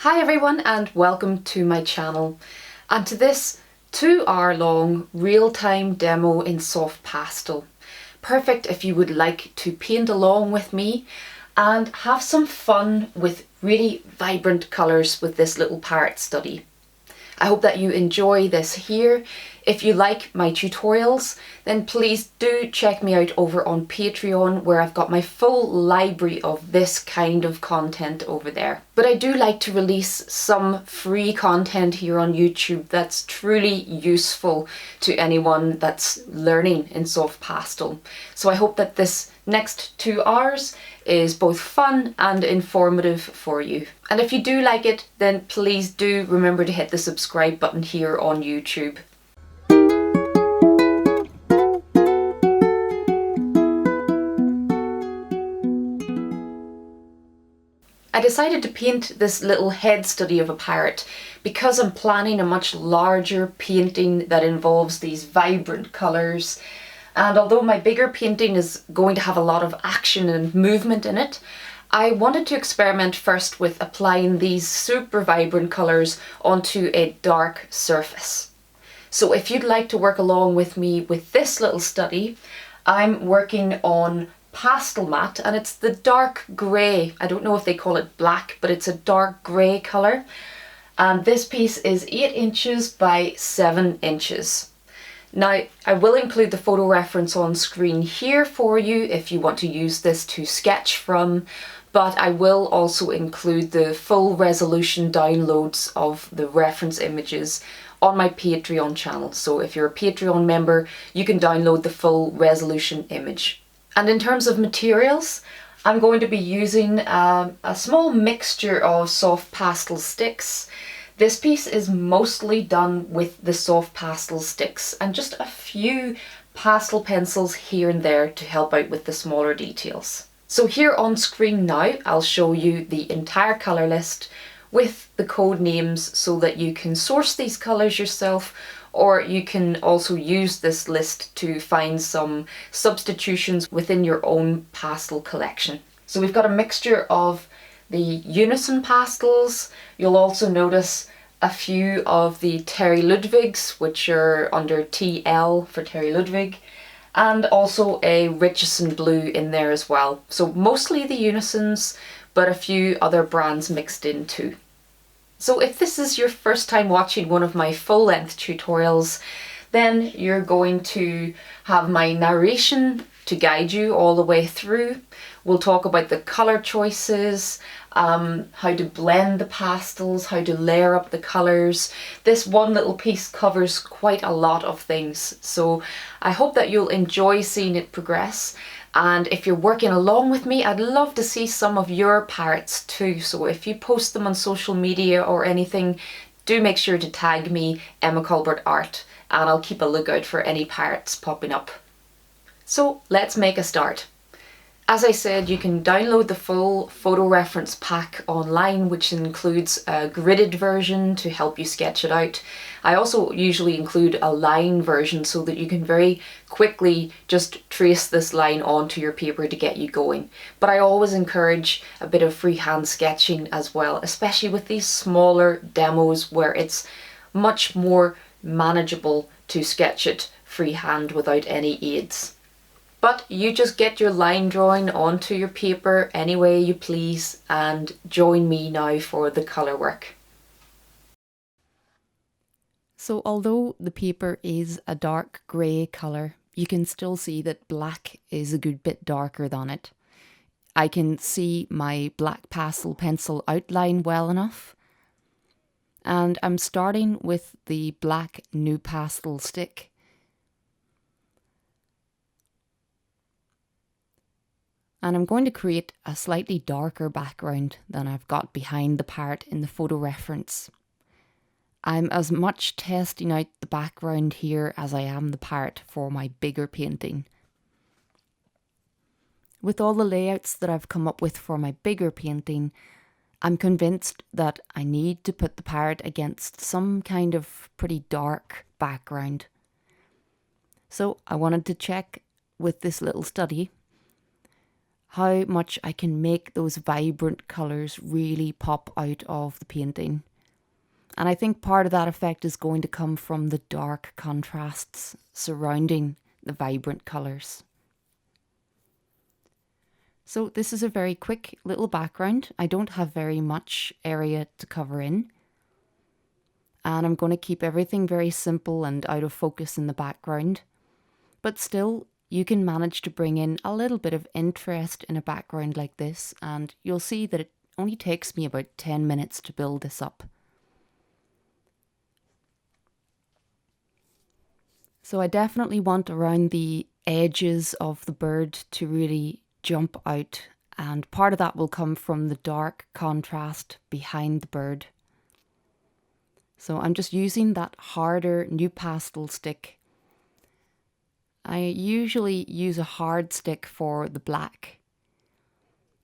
Hi everyone and welcome to my channel and to this 2-hour long real-time demo in soft pastel. Perfect if you would like to paint along with me and have some fun with really vibrant colours with this little parrot study. I hope that you enjoy this here. If you like my tutorials, then please do check me out over on Patreon, where I've got my full library of this kind of content over there. But I do like to release some free content here on YouTube that's truly useful to anyone that's learning in soft pastel. So I hope that this next 2 hours is both fun and informative for you. And if you do like it, then please do remember to hit the subscribe button here on YouTube. I decided to paint this little head study of a parrot because I'm planning a much larger painting that involves these vibrant colours. And although my bigger painting is going to have a lot of action and movement in it, I wanted to experiment first with applying these super vibrant colours onto a dark surface. So if you'd like to work along with me with this little study, I'm working on Pastel matte, and it's the dark grey. I don't know if they call it black, but it's a dark grey colour. And this piece is 8 inches by 7 inches. Now, I will include the photo reference on screen here for you if you want to use this to sketch from, but I will also include the full resolution downloads of the reference images on my Patreon channel. So if you're a Patreon member, you can download the full resolution image. And in terms of materials, I'm going to be using a small mixture of soft pastel sticks. This piece is mostly done with the soft pastel sticks and just a few pastel pencils here and there to help out with the smaller details. So here on screen now, I'll show you the entire colour list with the code names so that you can source these colours yourself, or you can also use this list to find some substitutions within your own pastel collection. So we've got a mixture of the Unison pastels. You'll also notice a few of the Terry Ludwigs, which are under TL for Terry Ludwig, and also a Richardson blue in there as well. So mostly the Unisons, but a few other brands mixed in too. So if this is your first time watching one of my full-length tutorials, then you're going to have my narration to guide you all the way through. We'll talk about the colour choices, how to blend the pastels, how to layer up the colours. This one little piece covers quite a lot of things, so I hope that you'll enjoy seeing it progress. And if you're working along with me, I'd love to see some of your parrots too. So if you post them on social media or anything, do make sure to tag me, Emma Colbert Art, and I'll keep a lookout for any parrots popping up. So let's make a start. As I said, you can download the full photo reference pack online, which includes a gridded version to help you sketch it out. I also usually include a line version so that you can very quickly just trace this line onto your paper to get you going. But I always encourage a bit of freehand sketching as well, especially with these smaller demos where it's much more manageable to sketch it freehand without any aids. But you just get your line drawing onto your paper any way you please and join me now for the colour work. So although the paper is a dark grey colour, you can still see that black is a good bit darker than it. I can see my black pastel pencil outline well enough. And I'm starting with the black new pastel stick. And I'm going to create a slightly darker background than I've got behind the parrot in the photo reference. I'm as much testing out the background here as I am the parrot for my bigger painting. With all the layouts that I've come up with for my bigger painting, I'm convinced that I need to put the parrot against some kind of pretty dark background. So I wanted to check with this little study how much I can make those vibrant colours really pop out of the painting. And I think part of that effect is going to come from the dark contrasts surrounding the vibrant colours. So this is a very quick little background. I don't have very much area to cover in. And I'm going to keep everything very simple and out of focus in the background. But still, you can manage to bring in a little bit of interest in a background like this, and you'll see that it only takes me about 10 minutes to build this up. So I definitely want around the edges of the bird to really jump out, and part of that will come from the dark contrast behind the bird. So I'm just using that harder new pastel stick. I usually use a hard stick for the black,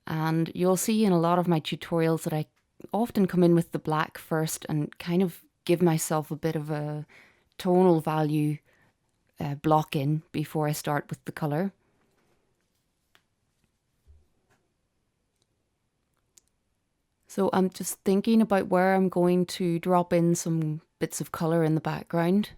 and you'll see in a lot of my tutorials that I often come in with the black first and kind of give myself a bit of a tonal value block in before I start with the colour. So I'm just thinking about where I'm going to drop in some bits of colour in the background.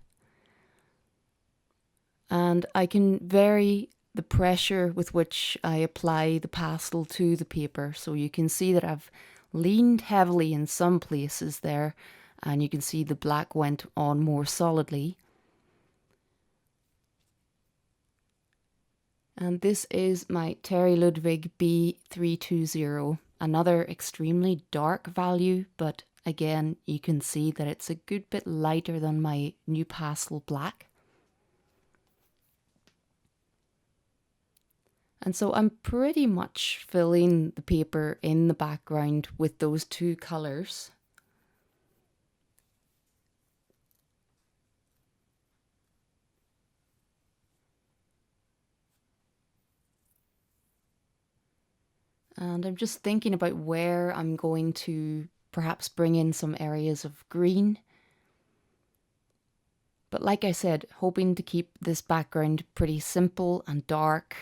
And I can vary the pressure with which I apply the pastel to the paper. So you can see that I've leaned heavily in some places there, and you can see the black went on more solidly. And this is my Terry Ludwig B320, another extremely dark value, but again, you can see that it's a good bit lighter than my new pastel black. And so I'm pretty much filling the paper in the background with those two colours. And I'm just thinking about where I'm going to perhaps bring in some areas of green. But like I said, hoping to keep this background pretty simple and dark.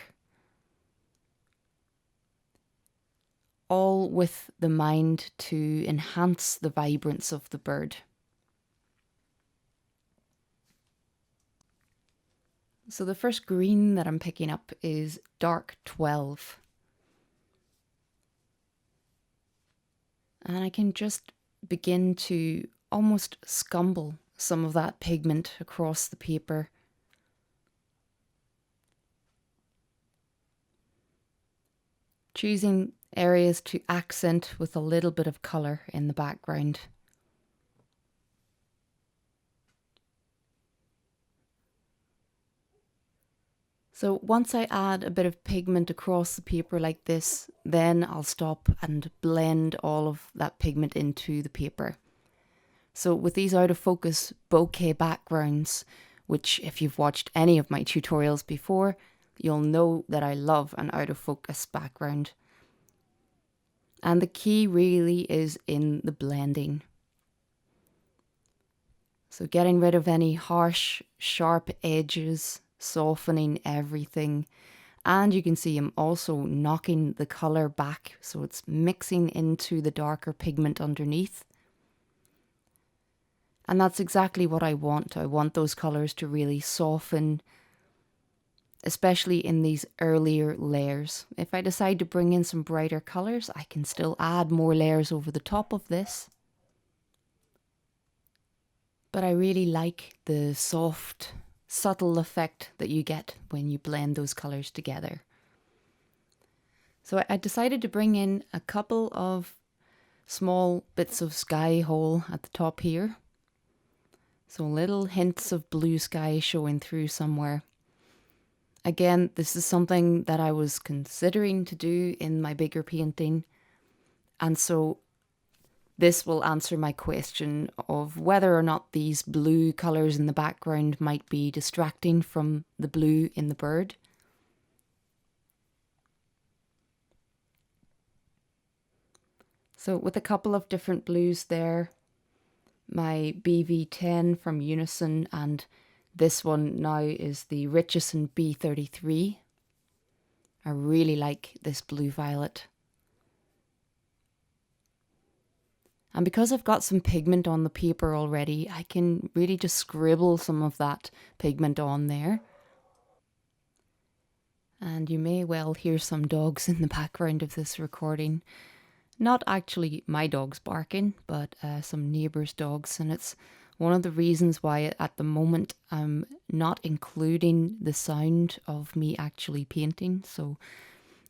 All with the mind to enhance the vibrance of the bird. So the first green that I'm picking up is dark 12. And I can just begin to almost scumble some of that pigment across the paper. Choosing areas to accent with a little bit of colour in the background. So once I add a bit of pigment across the paper like this, then I'll stop and blend all of that pigment into the paper. So with these out of focus bokeh backgrounds, which if you've watched any of my tutorials before, you'll know that I love an out of focus background. And the key really is in the blending. So getting rid of any harsh, sharp edges, softening everything. And you can see I'm also knocking the colour back, so it's mixing into the darker pigment underneath. And that's exactly what I want. I want those colours to really soften, especially in these earlier layers. If I decide to bring in some brighter colours, I can still add more layers over the top of this. But I really like the soft, subtle effect that you get when you blend those colours together. So I decided to bring in a couple of small bits of sky hole at the top here. So little hints of blue sky showing through somewhere. Again, this is something that I was considering to do in my bigger painting. And so this will answer my question of whether or not these blue colours in the background might be distracting from the blue in the bird. So with a couple of different blues there, my BV10 from Unison, and this one now is the Richardson B33. I really like this blue violet. And because I've got some pigment on the paper already, I can really just scribble some of that pigment on there. And you may well hear some dogs in the background of this recording. Not actually my dogs barking, but some neighbours' dogs. And it's one of the reasons why at the moment I'm not including the sound of me actually painting. So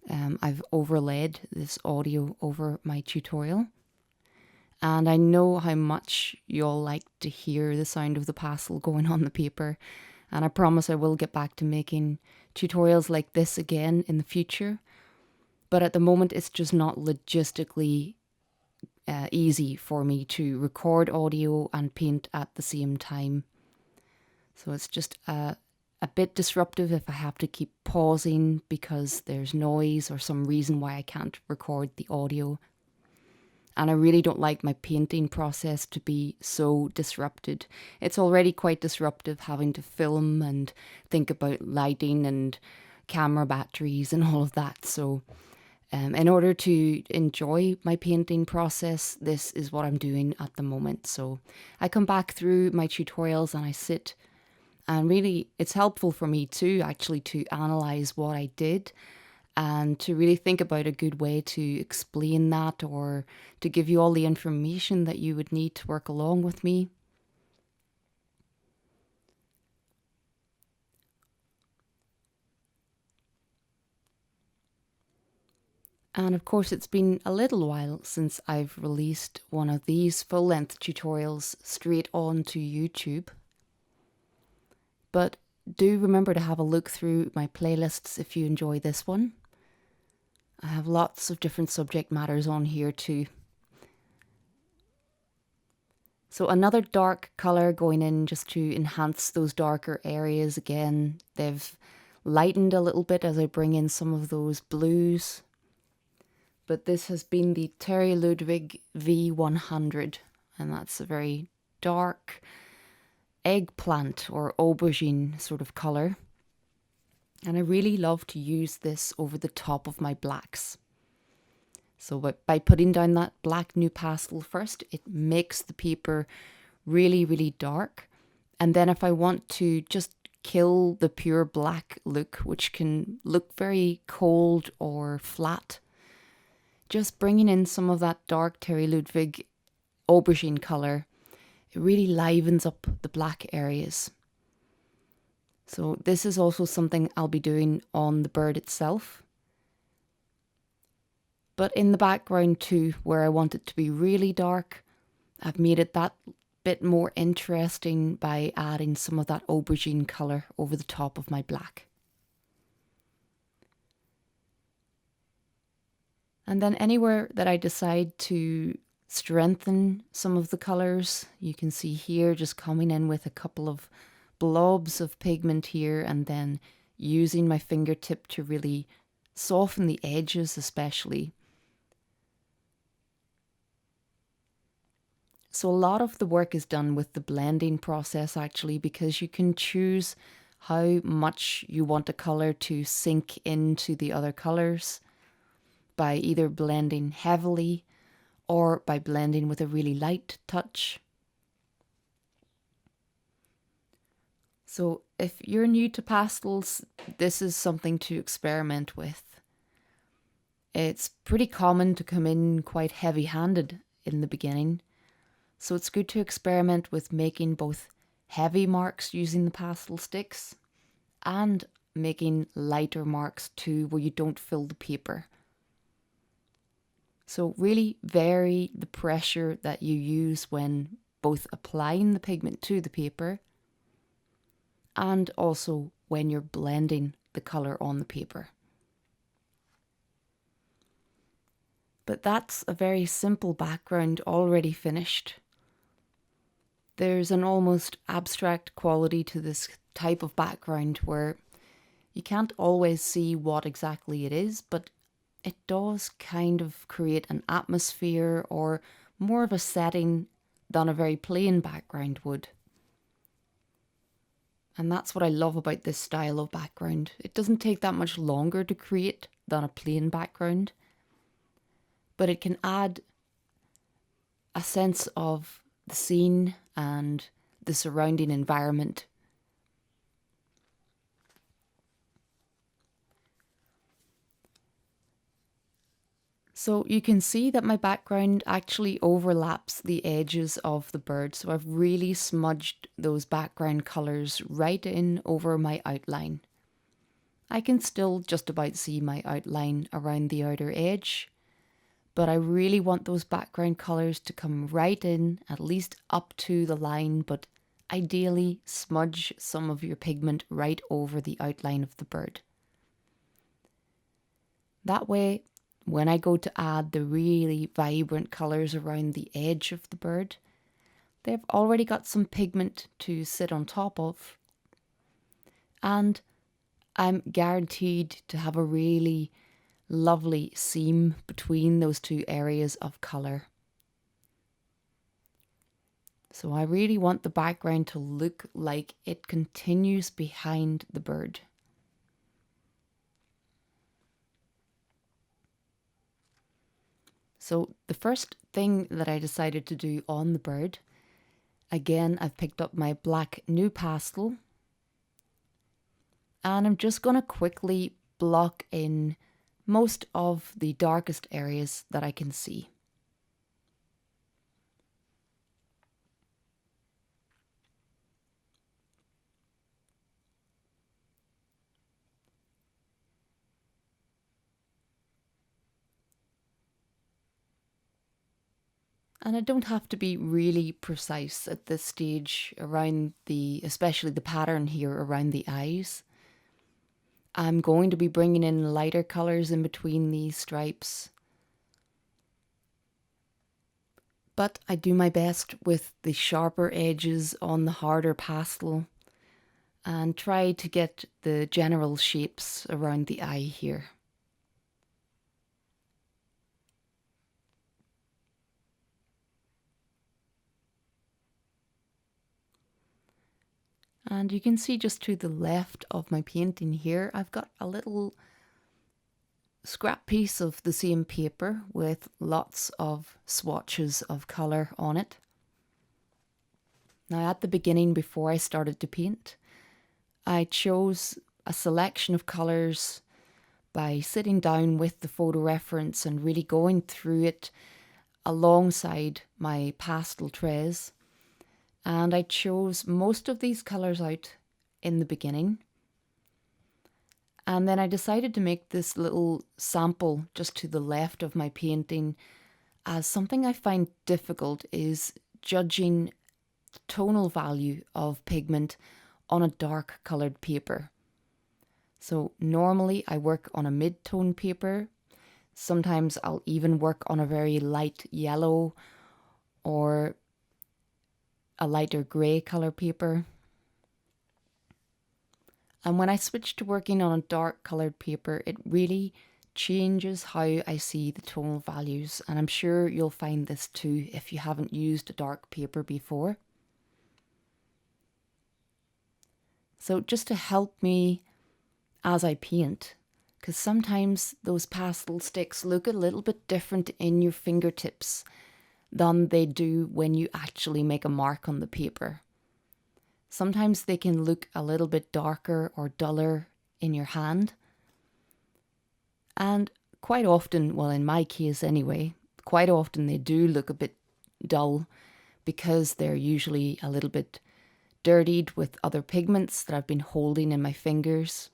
I've overlaid this audio over my tutorial. And I know how much you'll like to hear the sound of the pastel going on the paper. And I promise I will get back to making tutorials like this again in the future. But at the moment, it's just not logistically easy for me to record audio and paint at the same time. So it's just a bit disruptive if I have to keep pausing because there's noise or some reason why I can't record the audio. And I really don't like my painting process to be so disrupted. It's already quite disruptive having to film and think about lighting and camera batteries and all of that. So in order to enjoy my painting process, this is what I'm doing at the moment. So I come back through my tutorials and I sit, and really it's helpful for me too, actually, to analyze what I did and to really think about a good way to explain that or to give you all the information that you would need to work along with me. And of course, it's been a little while since I've released one of these full-length tutorials straight onto YouTube. But do remember to have a look through my playlists if you enjoy this one. I have lots of different subject matters on here too. So another dark colour going in just to enhance those darker areas again. They've lightened a little bit as I bring in some of those blues. But this has been the Terry Ludwig V100, and that's a very dark eggplant or aubergine sort of colour. And I really love to use this over the top of my blacks. So by putting down that black NuPastel first, it makes the paper really, really dark. And then if I want to just kill the pure black look, which can look very cold or flat, just bringing in some of that dark Terry Ludwig aubergine colour, it really livens up the black areas. So this is also something I'll be doing on the bird itself. But in the background too, where I want it to be really dark, I've made it that bit more interesting by adding some of that aubergine colour over the top of my black. And then anywhere that I decide to strengthen some of the colours, you can see here just coming in with a couple of blobs of pigment here and then using my fingertip to really soften the edges especially. So a lot of the work is done with the blending process actually, because you can choose how much you want a colour to sink into the other colours by either blending heavily or by blending with a really light touch. So if you're new to pastels, this is something to experiment with. It's pretty common to come in quite heavy-handed in the beginning, so it's good to experiment with making both heavy marks using the pastel sticks and making lighter marks too, where you don't fill the paper. So really vary the pressure that you use when both applying the pigment to the paper and also when you're blending the colour on the paper. But that's a very simple background already finished. There's an almost abstract quality to this type of background where you can't always see what exactly it is, but it does kind of create an atmosphere or more of a setting than a very plain background would. And that's what I love about this style of background. It doesn't take that much longer to create than a plain background, but it can add a sense of the scene and the surrounding environment. So you can see that my background actually overlaps the edges of the bird. So I've really smudged those background colours right in over my outline. I can still just about see my outline around the outer edge, but I really want those background colours to come right in, at least up to the line, but ideally smudge some of your pigment right over the outline of the bird. That way, when I go to add the really vibrant colours around the edge of the bird, they've already got some pigment to sit on top of, and I'm guaranteed to have a really lovely seam between those two areas of colour. So I really want the background to look like it continues behind the bird. So the first thing that I decided to do on the bird, again, I've picked up my black new pastel, and I'm just going to quickly block in most of the darkest areas that I can see. And I don't have to be really precise at this stage around especially the pattern here around the eyes. I'm going to be bringing in lighter colours in between these stripes. But I do my best with the sharper edges on the harder pastel and try to get the general shapes around the eye here. And you can see just to the left of my painting here, I've got a little scrap piece of the same paper with lots of swatches of colour on it. Now at the beginning, before I started to paint, I chose a selection of colours by sitting down with the photo reference and really going through it alongside my pastel trays. And I chose most of these colours out in the beginning. And then I decided to make this little sample just to the left of my painting, as something I find difficult is judging the tonal value of pigment on a dark coloured paper. So normally I work on a mid-tone paper. Sometimes I'll even work on a very light yellow or a lighter grey colour paper. And when I switch to working on a dark coloured paper, it really changes how I see the tonal values. And I'm sure you'll find this too if you haven't used a dark paper before. So just to help me as I paint, because sometimes those pastel sticks look a little bit different in your fingertips than they do when you actually make a mark on the paper. Sometimes they can look a little bit darker or duller in your hand. And quite often, well in my case anyway, quite often they do look a bit dull because they're usually a little bit dirtied with other pigments that I've been holding in my fingers.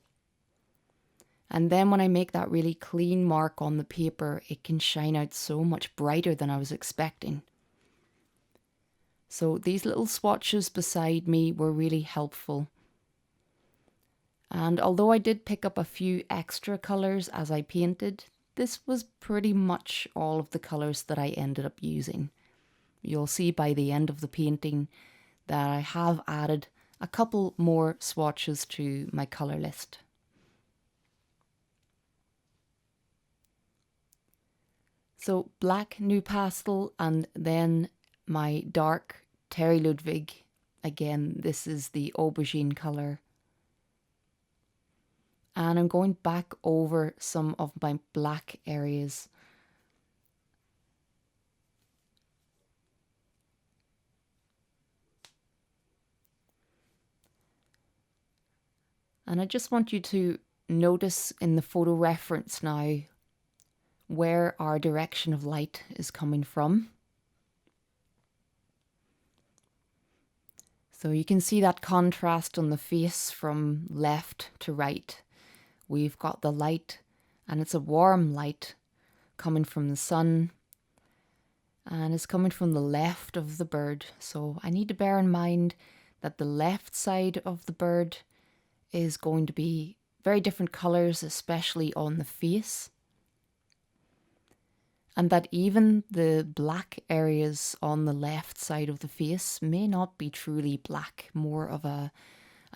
And then when I make that really clean mark on the paper, it can shine out so much brighter than I was expecting. So these little swatches beside me were really helpful. And although I did pick up a few extra colours as I painted, this was pretty much all of the colours that I ended up using. You'll see by the end of the painting that I have added a couple more swatches to my colour list. So black new pastel and then my dark Terry Ludwig Again, this is the aubergine color. And I'm going back over some of my black areas. And I just want you to notice in the photo reference now where our direction of light is coming from. So you can see that contrast on the face from left to right. We've got the light, and it's a warm light coming from the sun, and it's coming from the left of the bird. So I need to bear in mind that the left side of the bird is going to be very different colours, especially on the face. And that even the black areas on the left side of the face may not be truly black, more of a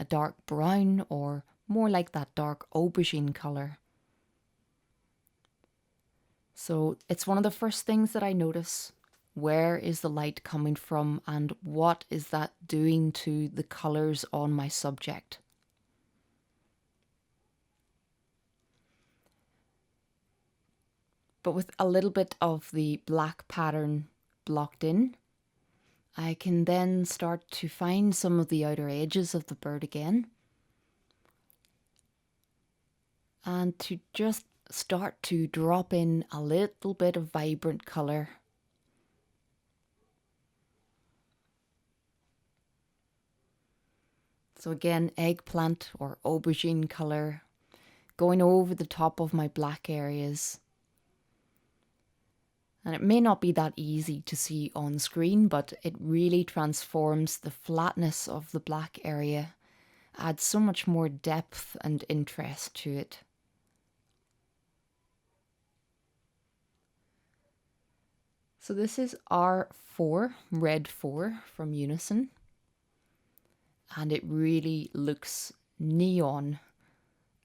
dark brown or more like that dark aubergine colour. So it's one of the first things that I notice. Where is the light coming from, and what is that doing to the colours on my subject? But with a little bit of the black pattern blocked in, I can then start to find some of the outer edges of the bird again. And to just start to drop in a little bit of vibrant colour. So again, eggplant or aubergine colour going over the top of my black areas. And it may not be that easy to see on screen, but it really transforms the flatness of the black area, adds so much more depth and interest to it. So this is R4, red 4 from Unison. And it really looks neon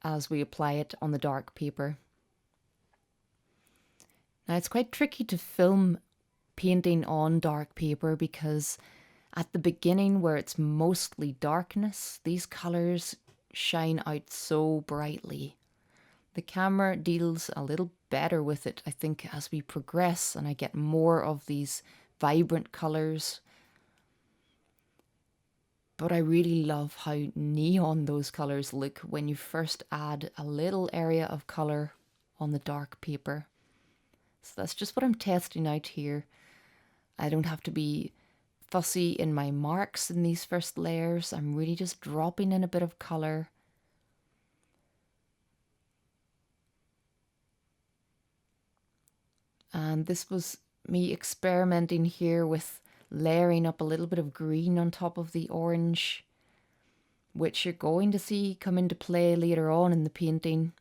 as we apply it on the dark paper. Now it's quite tricky to film painting on dark paper because at the beginning, where it's mostly darkness, these colours shine out so brightly. The camera deals a little better with it, I think, as we progress and I get more of these vibrant colours. But I really love how neon those colours look when you first add a little area of colour on the dark paper. So that's just what I'm testing out here. I don't have to be fussy in my marks in these first layers. I'm really just dropping in a bit of colour. And this was me experimenting here with layering up a little bit of green on top of the orange, which you're going to see come into play later on in the painting.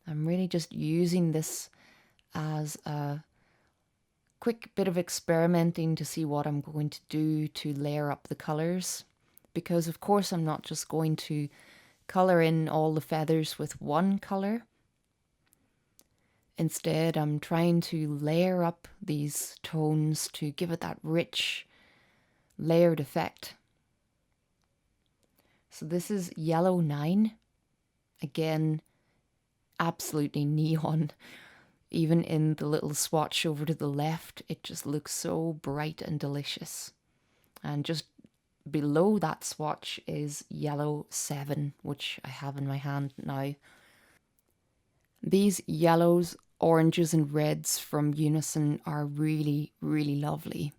I'm really just using this as a quick bit of experimenting to see what I'm going to do to layer up the colours, because of course I'm not just going to colour in all the feathers with one colour. Instead, I'm trying to layer up these tones to give it that rich layered effect. So this is yellow 9. Again, absolutely neon. Even in the little swatch over to the left, it just looks so bright and delicious. And just below that swatch is yellow 7, which I have in my hand now. These yellows, oranges and reds from Unison are really, really lovely.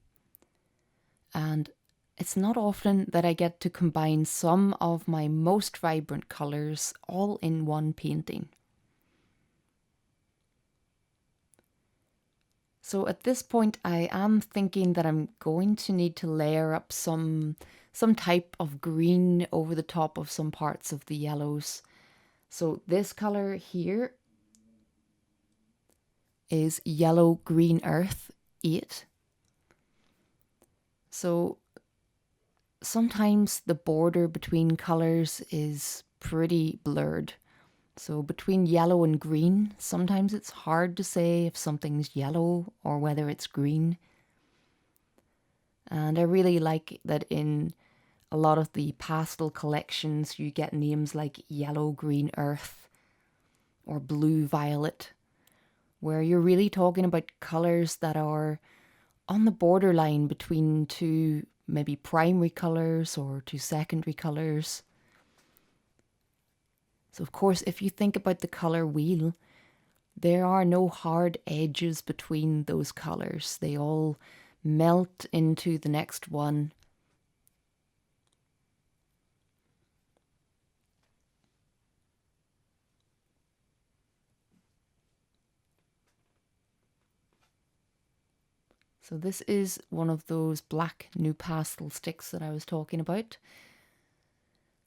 And it's not often that I get to combine some of my most vibrant colours all in one painting. So at this point I am thinking that I'm going to need to layer up some type of green over the top of some parts of the yellows. So this colour here is Yellow Green Earth 8. So sometimes the border between colours is pretty blurred. So between yellow and green, sometimes it's hard to say if something's yellow or whether it's green. And I really like that in a lot of the pastel collections, you get names like yellow, green, earth, or blue, violet, where you're really talking about colours that are on the borderline between two maybe primary colours or two secondary colours. So of course, if you think about the colour wheel, there are no hard edges between those colours. They all melt into the next one. So this is one of those black NuPastel sticks that I was talking about.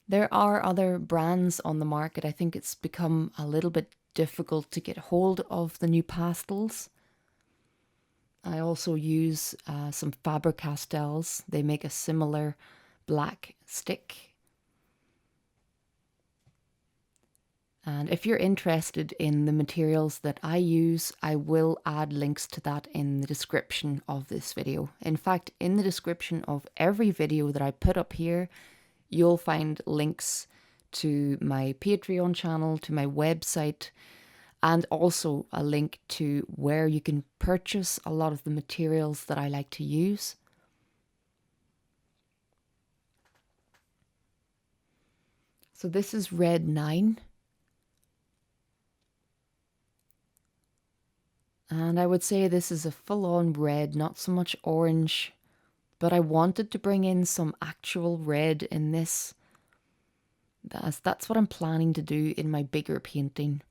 There are other brands on the market. I think it's become a little bit difficult to get hold of the NuPastels. I also use some Faber-Castells. They make a similar black stick. And if you're interested in the materials that I use, I will add links to that in the description of this video. In fact, in the description of every video that I put up here, you'll find links to my Patreon channel, to my website, and also a link to where you can purchase a lot of the materials that I like to use. So this is red 9. And I would say this is a full-on red, not so much orange, but I wanted to bring in some actual red in this. That's what I'm planning to do in my bigger painting.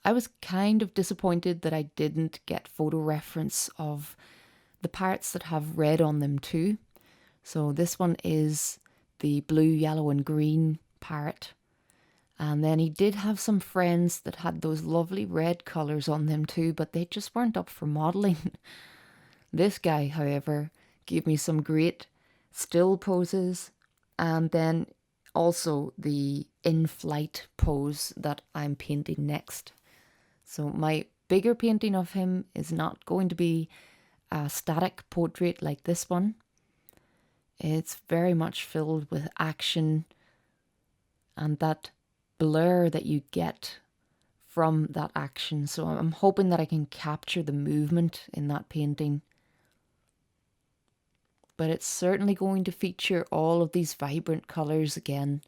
I was kind of disappointed that I didn't get photo reference of the parts that have red on them too. So this one is the blue, yellow and green Parrot. And then he did have some friends that had those lovely red colours on them too, but they just weren't up for modelling. This guy, however, gave me some great still poses, and then also the in-flight pose that I'm painting next. So my bigger painting of him is not going to be a static portrait like this one. It's very much filled with action and that blur that you get from that action. So I'm hoping that I can capture the movement in that painting. But it's certainly going to feature all of these vibrant colours again.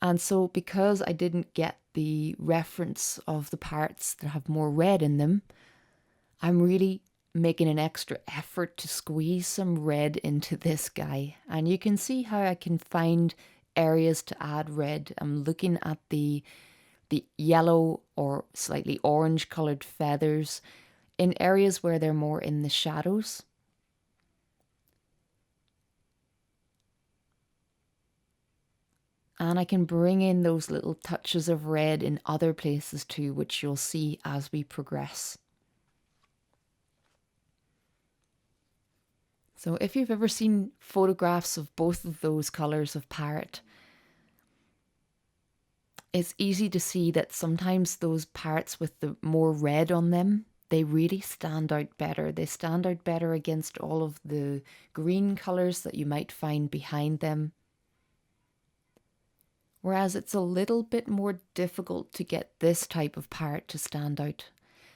And so because I didn't get the reference of the parts that have more red in them, I'm really making an extra effort to squeeze some red into this guy. And you can see how I can find areas to add red. I'm looking at the yellow or slightly orange coloured feathers in areas where they're more in the shadows. And I can bring in those little touches of red in other places too, which you'll see as we progress. So if you've ever seen photographs of both of those colours of Parrot, it's easy to see that sometimes those parrots with the more red on them, they really stand out better. They stand out better against all of the green colours that you might find behind them. Whereas it's a little bit more difficult to get this type of parrot to stand out.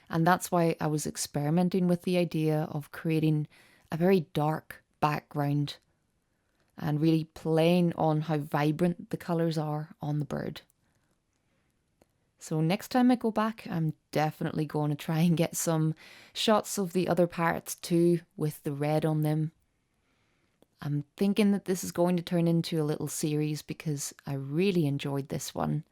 And that's why I was experimenting with the idea of creating a very dark background and really playing on how vibrant the colours are on the bird. So next time I go back, I'm definitely going to try and get some shots of the other parrots too with the red on them. I'm thinking that this is going to turn into a little series because I really enjoyed this one.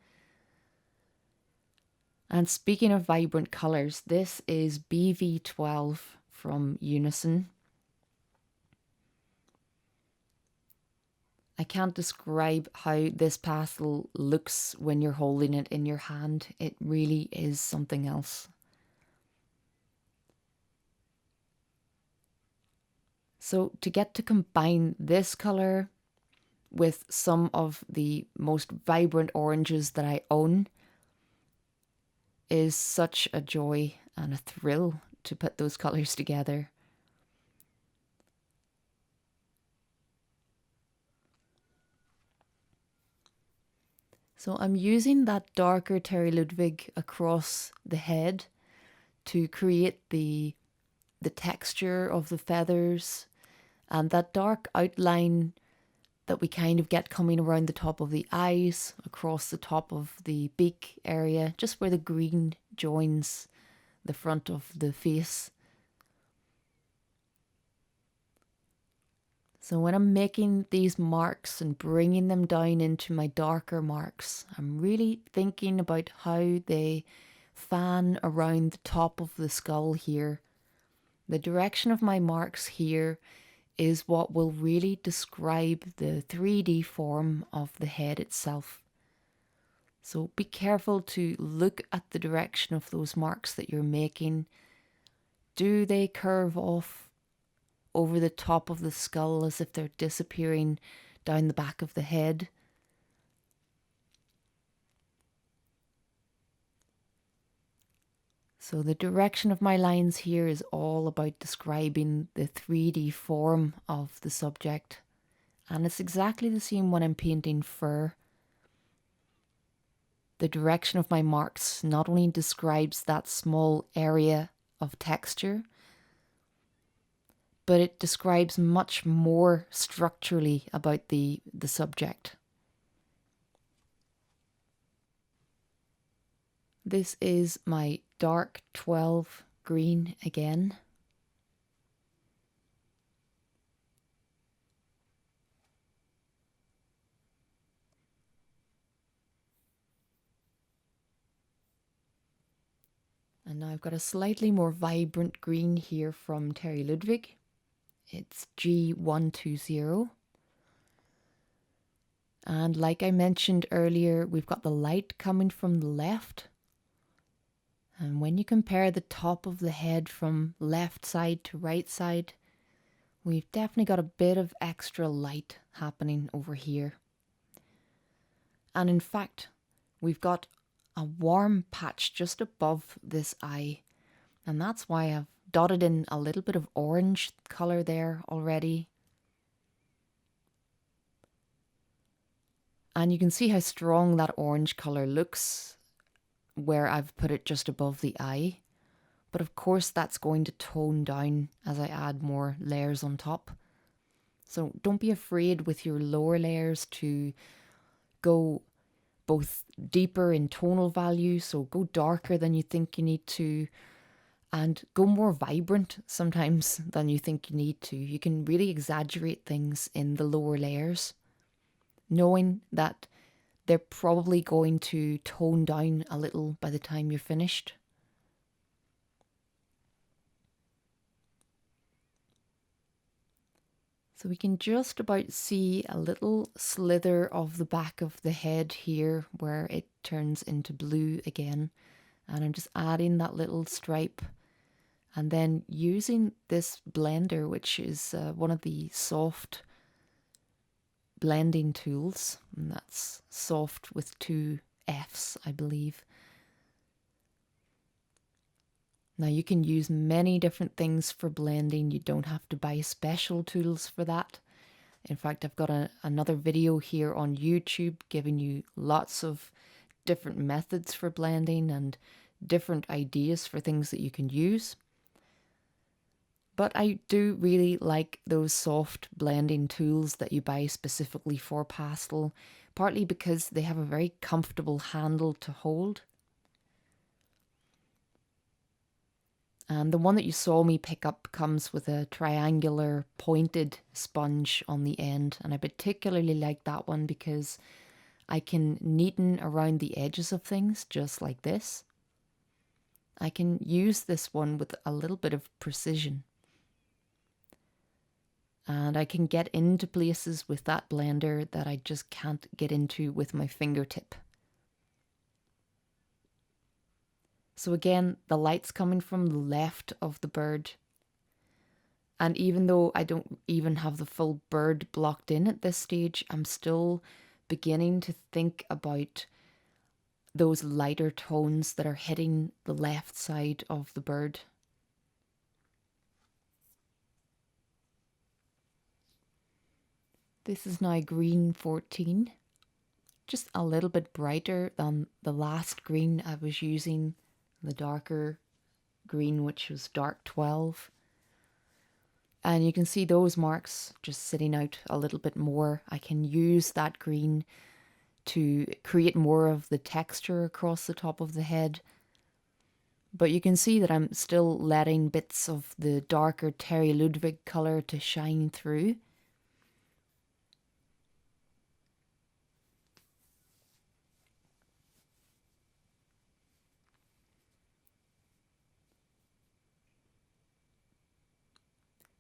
And speaking of vibrant colours, this is BV12 from Unison. I can't describe how this pastel looks when you're holding it in your hand. It really is something else. So to get to combine this colour with some of the most vibrant oranges that I own is such a joy and a thrill to put those colours together. So I'm using that darker Terry Ludwig across the head to create the texture of the feathers and that dark outline that we kind of get coming around the top of the eyes, across the top of the beak area, just where the green joins the front of the face. So when I'm making these marks and bringing them down into my darker marks, I'm really thinking about how they fan around the top of the skull here. The direction of my marks here is what will really describe the 3D form of the head itself. So be careful to look at the direction of those marks that you're making. Do they curve off over the top of the skull as if they're disappearing down the back of the head? So the direction of my lines here is all about describing the 3D form of the subject. And it's exactly the same when I'm painting fur. The direction of my marks not only describes that small area of texture, but it describes much more structurally about the subject. This is my dark 12 green again. And now I've got a slightly more vibrant green here from Terry Ludwig. It's G120. And like I mentioned earlier, we've got the light coming from the left. And when you compare the top of the head from left side to right side, we've definitely got a bit of extra light happening over here. And in fact, we've got a warm patch just above this eye. And that's why I've dotted in a little bit of orange colour there already. And you can see how strong that orange colour looks where I've put it just above the eye. But of course that's going to tone down as I add more layers on top. So don't be afraid with your lower layers to go both deeper in tonal value, so go darker than you think you need to, and go more vibrant sometimes than you think you need to. You can really exaggerate things in the lower layers, knowing that they're probably going to tone down a little by the time you're finished. So we can just about see a little slither of the back of the head here where it turns into blue again. And I'm just adding that little stripe and then using this blender, which is one of the soft blending tools, and that's soft with 2 F's, I believe. Now you can use many different things for blending. You don't have to buy special tools for that. In fact, I've got another video here on YouTube giving you lots of different methods for blending and different ideas for things that you can use. But I do really like those soft blending tools that you buy specifically for pastel, partly because they have a very comfortable handle to hold. And the one that you saw me pick up comes with a triangular pointed sponge on the end. And I particularly like that one because I can neaten around the edges of things just like this. I can use this one with a little bit of precision. And I can get into places with that blender that I just can't get into with my fingertip. So again, the light's coming from the left of the bird. And even though I don't even have the full bird blocked in at this stage, I'm still beginning to think about those lighter tones that are hitting the left side of the bird. This is now green 14. just a little bit brighter than the last green I was using, the darker green, which was dark 12. And you can see those marks just sitting out a little bit more. I can use that green to create more of the texture across the top of the head. But you can see that I'm still letting bits of the darker Terry Ludwig colour to shine through.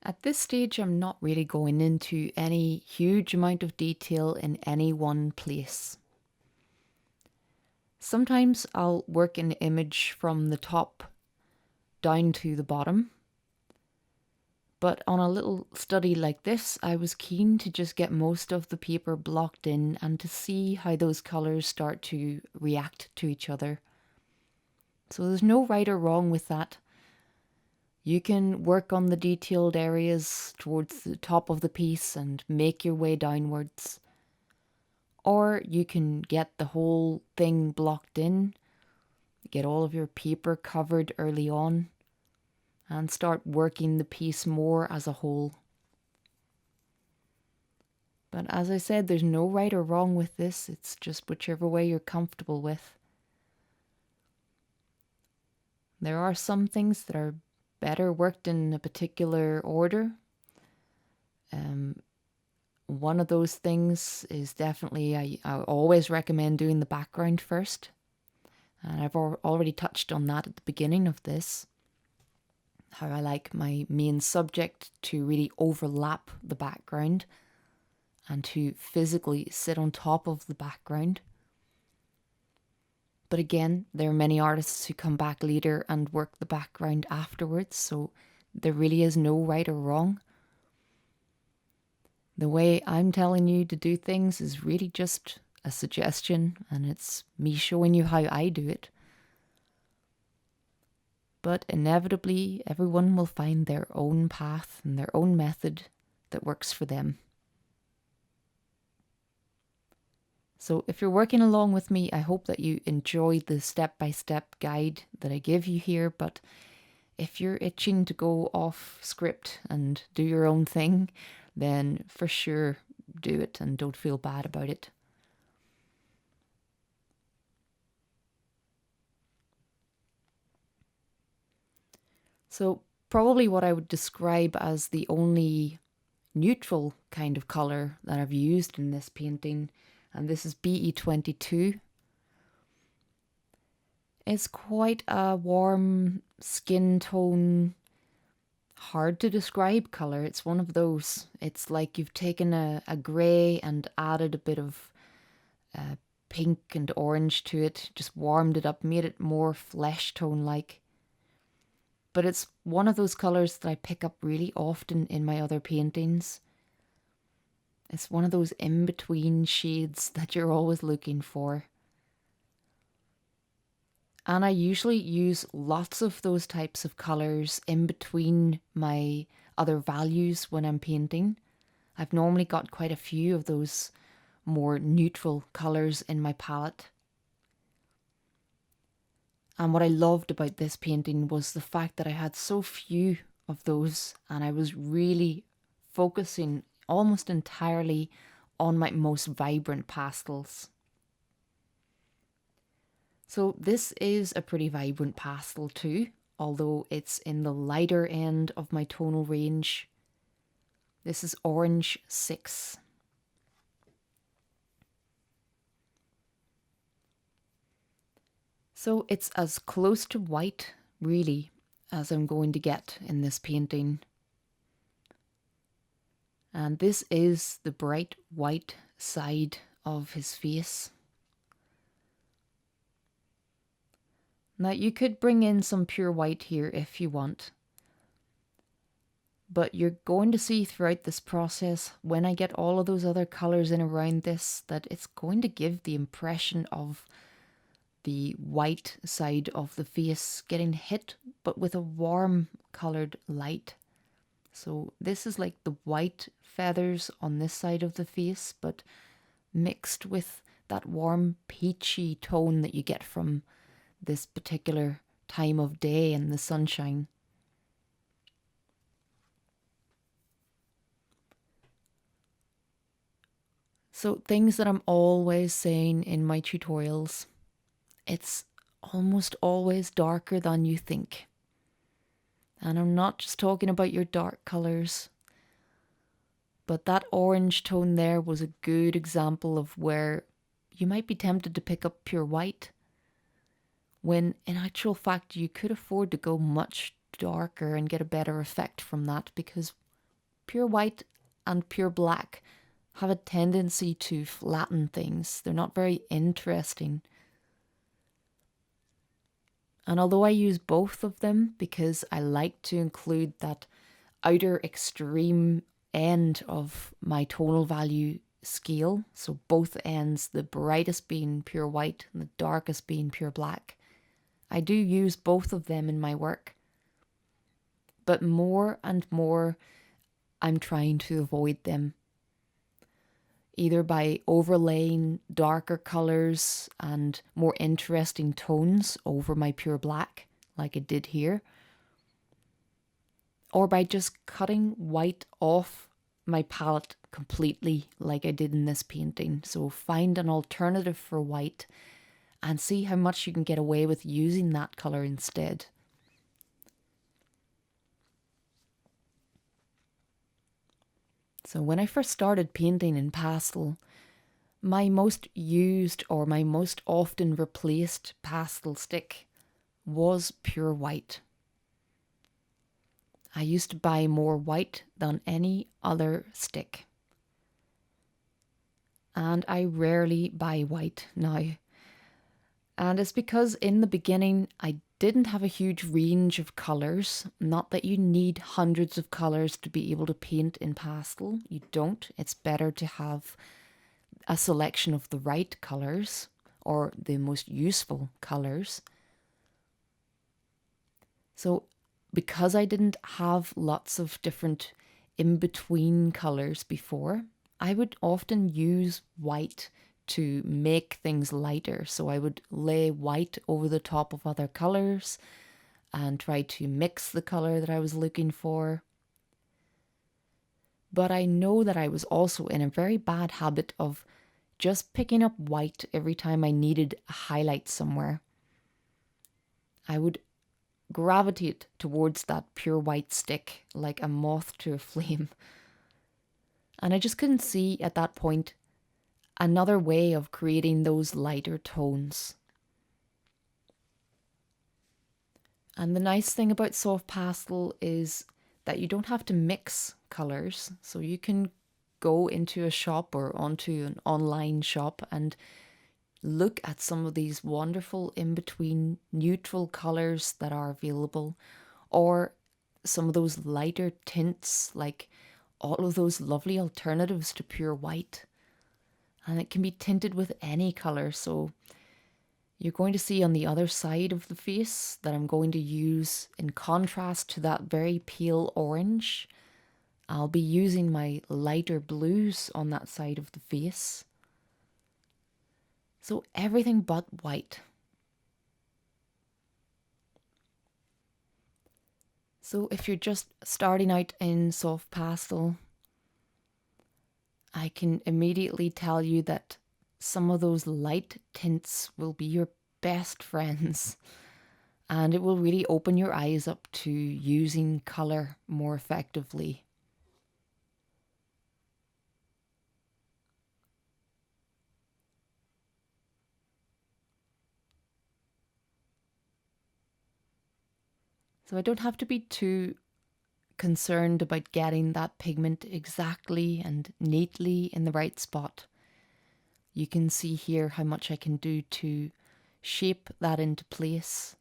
At this stage, I'm not really going into any huge amount of detail in any one place. Sometimes I'll work an image from the top down to the bottom. But on a little study like this, I was keen to just get most of the paper blocked in and to see how those colours start to react to each other. So there's no right or wrong with that. You can work on the detailed areas towards the top of the piece and make your way downwards. Or you can get the whole thing blocked in, get all of your paper covered early on, and start working the piece more as a whole. But as I said, there's no right or wrong with this, it's just whichever way you're comfortable with. There are some things that are better worked in a particular order. One of those things is definitely, I always recommend doing the background first. And I've already touched on that at the beginning of this. How I like my main subject to really overlap the background and to physically sit on top of the background. But again, there are many artists who come back later and work the background afterwards, so there really is no right or wrong. The way I'm telling you to do things is really just a suggestion, and it's me showing you how I do it. But inevitably, everyone will find their own path and their own method that works for them. So if you're working along with me, I hope that you enjoyed the step-by-step guide that I give you here. But if you're itching to go off script and do your own thing, then for sure do it and don't feel bad about it. So probably what I would describe as the only neutral kind of colour that I've used in this painting, and this is BE22. It's quite a warm skin tone, hard to describe colour. It's one of those. It's like you've taken a grey and added a bit of pink and orange to it, just warmed it up, made it more flesh tone like. But it's one of those colours that I pick up really often in my other paintings. It's one of those in-between shades that you're always looking for. And I usually use lots of those types of colours in between my other values when I'm painting. I've normally got quite a few of those more neutral colours in my palette. And what I loved about this painting was the fact that I had so few of those, and I was really focusing almost entirely on my most vibrant pastels. So this is a pretty vibrant pastel too, although it's in the lighter end of my tonal range. This is Orange 6. So it's as close to white, really, as I'm going to get in this painting. And this is the bright white side of his face. Now you could bring in some pure white here if you want. But you're going to see throughout this process, when I get all of those other colours in around this, that it's going to give the impression of the white side of the face getting hit, but with a warm coloured light. So this is like the white feathers on this side of the face, but mixed with that warm peachy tone that you get from this particular time of day and the sunshine. So things that I'm always saying in my tutorials, it's almost always darker than you think. And I'm not just talking about your dark colours, but that orange tone there was a good example of where you might be tempted to pick up pure white, when in actual fact you could afford to go much darker and get a better effect from that, because pure white and pure black have a tendency to flatten things. They're not very interesting. And although I use both of them because I like to include that outer extreme end of my tonal value scale, so both ends, the brightest being pure white and the darkest being pure black, I do use both of them in my work. But more and more I'm trying to avoid them, either by overlaying darker colours and more interesting tones over my pure black, like I did here, or by just cutting white off my palette completely, like I did in this painting. So find an alternative for white and see how much you can get away with using that colour instead. So when I first started painting in pastel, my most used or my most often replaced pastel stick was pure white. I used to buy more white than any other stick. And I rarely buy white now. And it's because in the beginning I didn't have a huge range of colours. Not that you need hundreds of colours to be able to paint in pastel. You don't. It's better to have a selection of the right colours or the most useful colours. So because I didn't have lots of different in-between colours before, I would often use white to make things lighter. So I would lay white over the top of other colours and try to mix the colour that I was looking for. But I know that I was also in a very bad habit of just picking up white every time I needed a highlight somewhere. I would gravitate towards that pure white stick like a moth to a flame. And I just couldn't see at that point another way of creating those lighter tones. And the nice thing about soft pastel is that you don't have to mix colours. So you can go into a shop or onto an online shop and look at some of these wonderful in-between neutral colours that are available, or some of those lighter tints, like all of those lovely alternatives to pure white. And it can be tinted with any colour. So you're going to see on the other side of the face that I'm going to use, in contrast to that very pale orange, I'll be using my lighter blues on that side of the face. So everything but white. So if you're just starting out in soft pastel, I can immediately tell you that some of those light tints will be your best friends, and it will really open your eyes up to using colour more effectively. So I don't have to be too concerned about getting that pigment exactly and neatly in the right spot. You can see here how much I can do to shape that into place.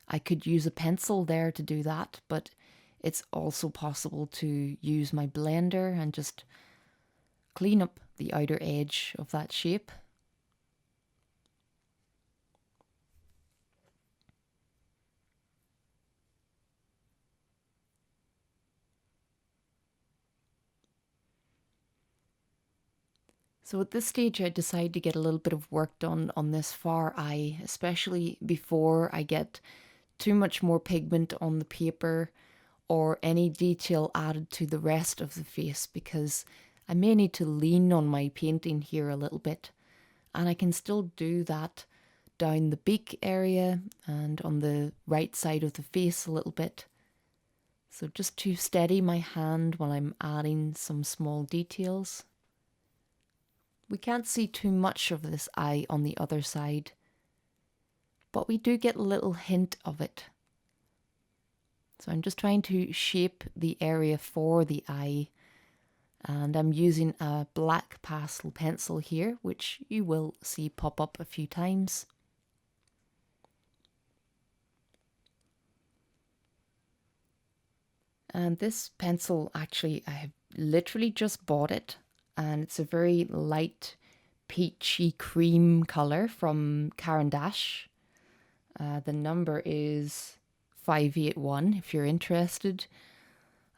I could use a pencil there to do that, but it's also possible to use my blender and just clean up the outer edge of that shape. So at this stage, I decide to get a little bit of work done on this far eye, especially before I get too much more pigment on the paper or any detail added to the rest of the face, because I may need to lean on my painting here a little bit, and I can still do that down the beak area and on the right side of the face a little bit. So just to steady my hand while I'm adding some small details. We can't see too much of this eye on the other side, but we do get a little hint of it. So I'm just trying to shape the area for the eye, and I'm using a black pastel pencil here, which you will see pop up a few times. And this pencil, actually, I have literally just bought it, and it's a very light peachy cream color from Caran d'Ache. The number is 581 if you're interested.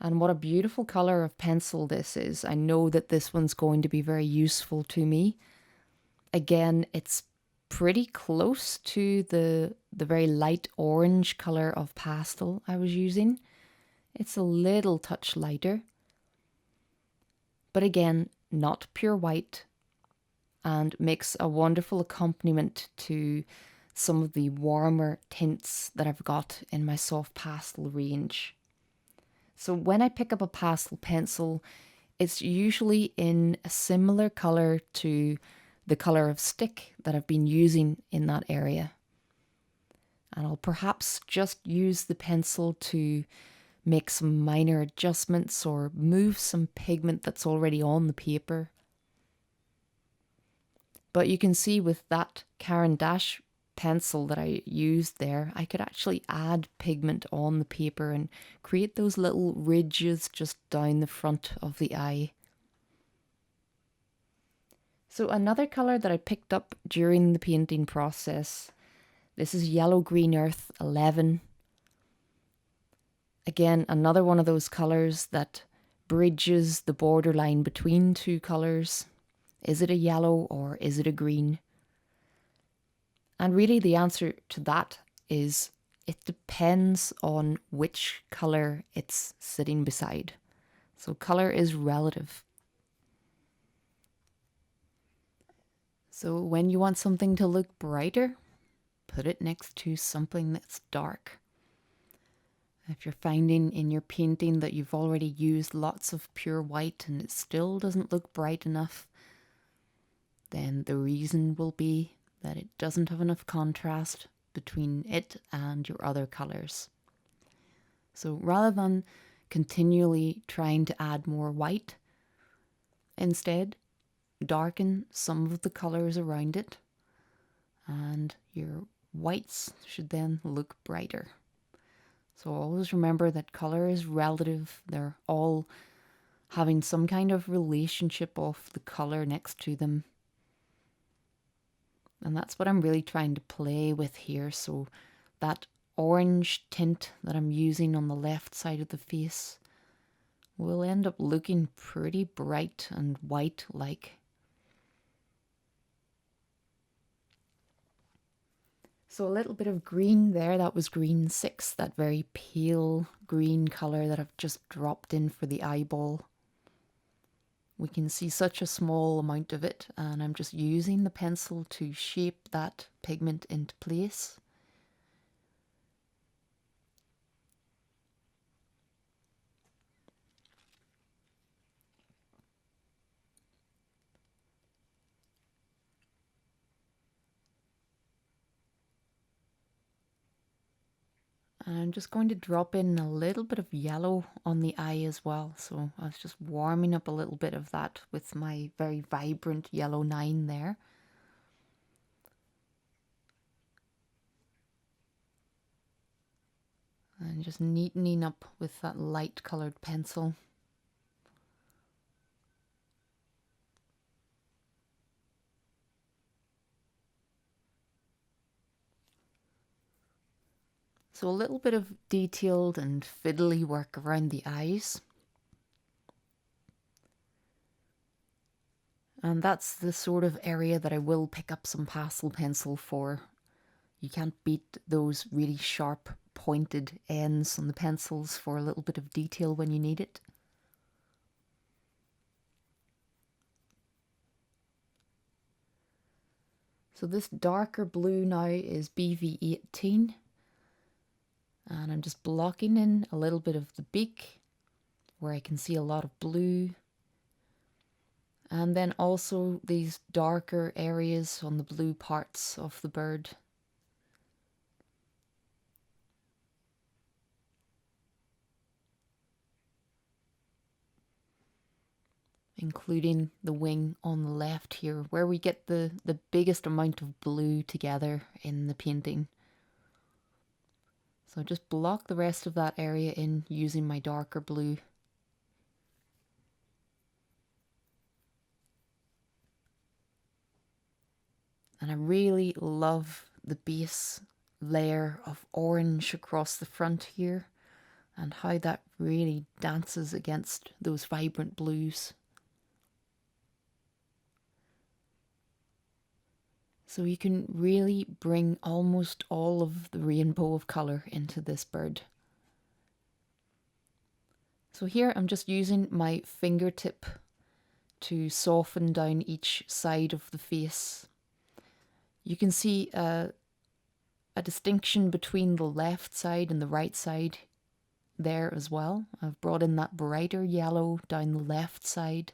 And what a beautiful color of pencil this is. I know that this one's going to be very useful to me. Again, it's pretty close to the very light orange color of pastel I was using. It's a little touch lighter, but again, not pure white, and makes a wonderful accompaniment to some of the warmer tints that I've got in my soft pastel range. So when I pick up a pastel pencil, it's usually in a similar color to the color of stick that I've been using in that area. And I'll perhaps just use the pencil to make some minor adjustments or move some pigment that's already on the paper. But you can see with that Caran d'Ache pencil that I used there, I could actually add pigment on the paper and create those little ridges just down the front of the eye. So another colour that I picked up during the painting process, this is Yellow Green Earth 11. Again, another one of those colours that bridges the borderline between two colours. Is it a yellow or is it a green? And really the answer to that is it depends on which colour it's sitting beside. So colour is relative. So when you want something to look brighter, put it next to something that's dark. If you're finding in your painting that you've already used lots of pure white and it still doesn't look bright enough, then the reason will be that it doesn't have enough contrast between it and your other colours. So rather than continually trying to add more white, instead darken some of the colours around it, and your whites should then look brighter. So always remember that colour is relative. They're all having some kind of relationship of the colour next to them. And that's what I'm really trying to play with here. So that orange tint that I'm using on the left side of the face will end up looking pretty bright and white-like. So a little bit of green there, that was green 6, that very pale green colour that I've just dropped in for the eyeball. We can see such a small amount of it, and I'm just using the pencil to shape that pigment into place. And I'm just going to drop in a little bit of yellow on the eye as well. So I was just warming up a little bit of that with my very vibrant yellow 9 there. And just neatening up with that light coloured pencil. So a little bit of detailed and fiddly work around the eyes. And that's the sort of area that I will pick up some pastel pencil for. You can't beat those really sharp pointed ends on the pencils for a little bit of detail when you need it. So this darker blue now is BV18, and I'm just blocking in a little bit of the beak where I can see a lot of blue, and then also these darker areas on the blue parts of the bird. Including the wing on the left here, where we get the biggest amount of blue together in the painting. So just block the rest of that area in using my darker blue. And I really love the base layer of orange across the front here, and how that really dances against those vibrant blues. So you can really bring almost all of the rainbow of colour into this bird. So here I'm just using my fingertip to soften down each side of the face. You can see a distinction between the left side and the right side there as well. I've brought in that brighter yellow down the left side,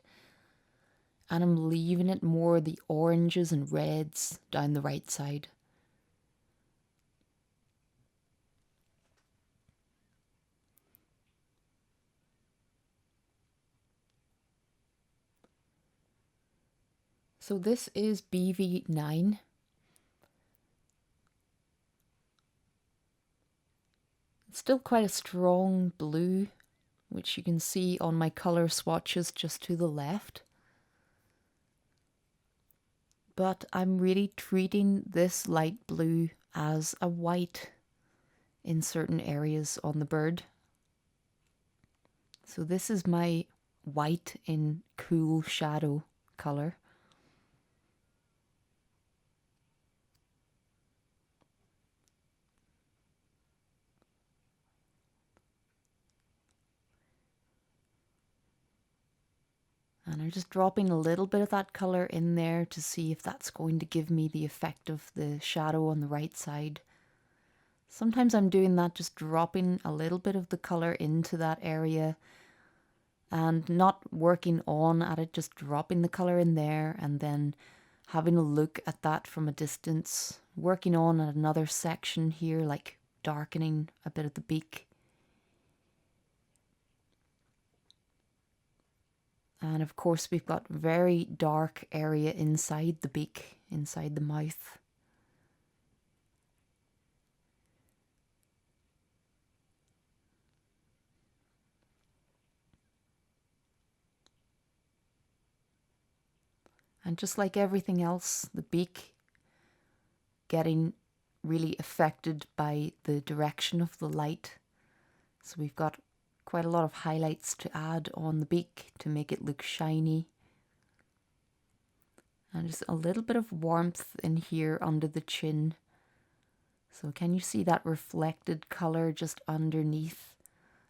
and I'm leaving it more the oranges and reds down the right side. So this is BV9. It's still quite a strong blue, which you can see on my colour swatches just to the left. But I'm really treating this light blue as a white in certain areas on the bird. So this is my white in cool shadow colour. And I'm just dropping a little bit of that colour in there to see if that's going to give me the effect of the shadow on the right side. Sometimes I'm doing that, just dropping a little bit of the colour into that area and not working on at it, just dropping the colour in there and then having a look at that from a distance, working on at another section here, like darkening a bit of the beak. And of course we've got very dark area inside the beak, inside the mouth. And just like everything else, the beak getting really affected by the direction of the light. So we've got quite a lot of highlights to add on the beak to make it look shiny. And just a little bit of warmth in here under the chin. So can you see that reflected colour just underneath?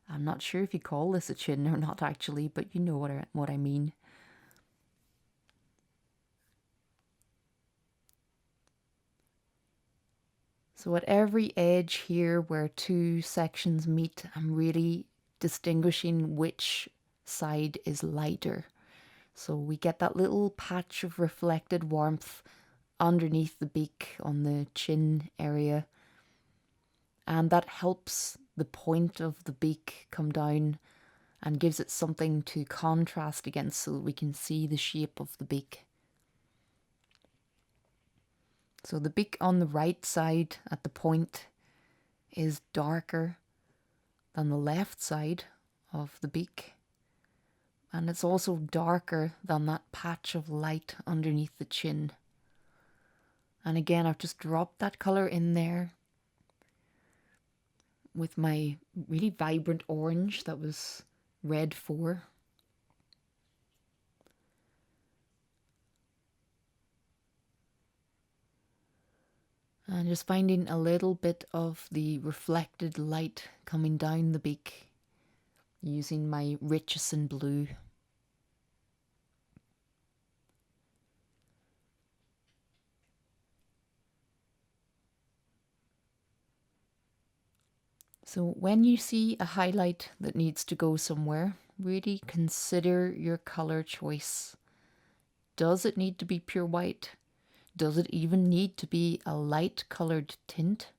I'm not sure if you call this a chin or not actually, but you know what I mean. So at every edge here where two sections meet, I'm really distinguishing which side is lighter. So we get that little patch of reflected warmth underneath the beak on the chin area. And that helps the point of the beak come down and gives it something to contrast against so that we can see the shape of the beak. So the beak on the right side at the point is darker than the left side of the beak. And it's also darker than that patch of light underneath the chin. And again, I've just dropped that colour in there with my really vibrant orange that was red 4. And just finding a little bit of the reflected light coming down the beak using my Richardson blue. So when you see a highlight that needs to go somewhere, really consider your color choice. Does it need to be pure white? Does it even need to be a light colored tint?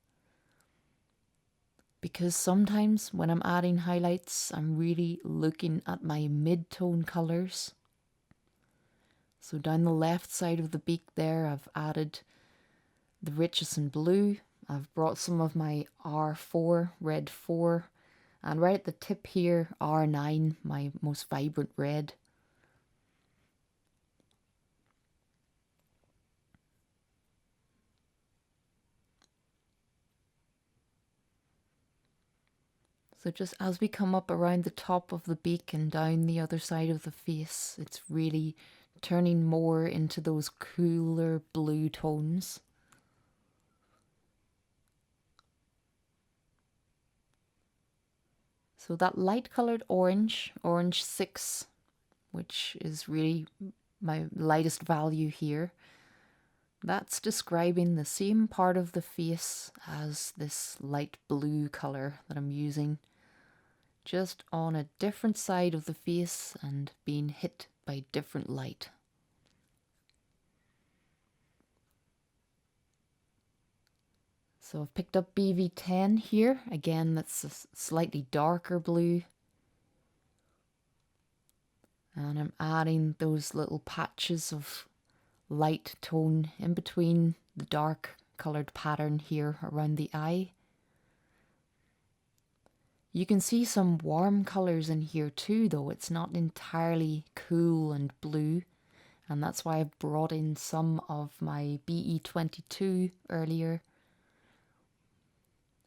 Because sometimes when I'm adding highlights, I'm really looking at my mid-tone colors. So down the left side of the beak there, I've added the Richardson blue. I've brought some of my R4, red 4, and right at the tip here, R9, my most vibrant red. So just as we come up around the top of the beak and down the other side of the face, it's really turning more into those cooler blue tones. So that light colored orange, orange 6, which is really my lightest value here, that's describing the same part of the face as this light blue color that I'm using, just on a different side of the face and being hit by different light. So I've picked up BV10 here. Again, that's a slightly darker blue. And I'm adding those little patches of light tone in between the dark colored pattern here around the eye. You can see some warm colors in here too, though it's not entirely cool and blue, and that's why I've brought in some of my BE22 earlier,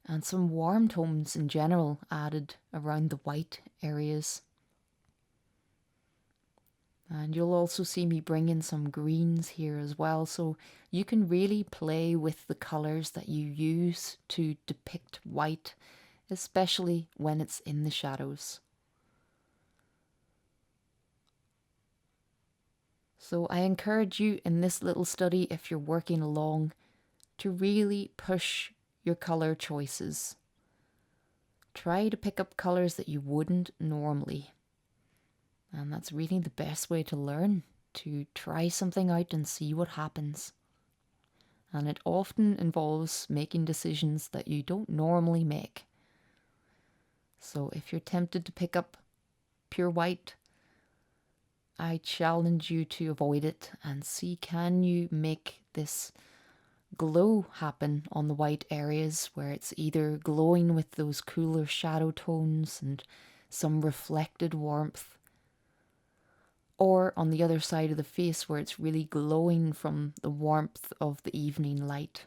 and some warm tones in general added around the white areas. And you'll also see me bring in some greens here as well, so you can really play with the colors that you use to depict white, especially when it's in the shadows. So I encourage you in this little study, if you're working along, to really push your color choices. Try to pick up colors that you wouldn't normally. And that's really the best way to learn, to try something out and see what happens. And it often involves making decisions that you don't normally make. So if you're tempted to pick up pure white, I challenge you to avoid it and see, can you make this glow happen on the white areas where it's either glowing with those cooler shadow tones and some reflected warmth, or on the other side of the face where it's really glowing from the warmth of the evening light.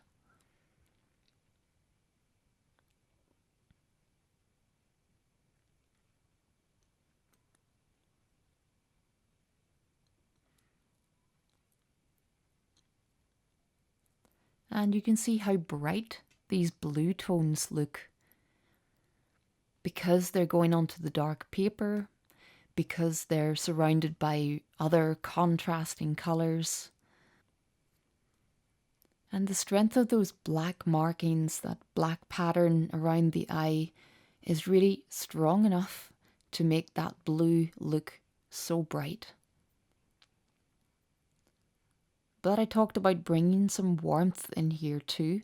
And you can see how bright these blue tones look because they're going onto the dark paper, because they're surrounded by other contrasting colors. And the strength of those black markings, that black pattern around the eye, is really strong enough to make that blue look so bright. But I talked about bringing some warmth in here too.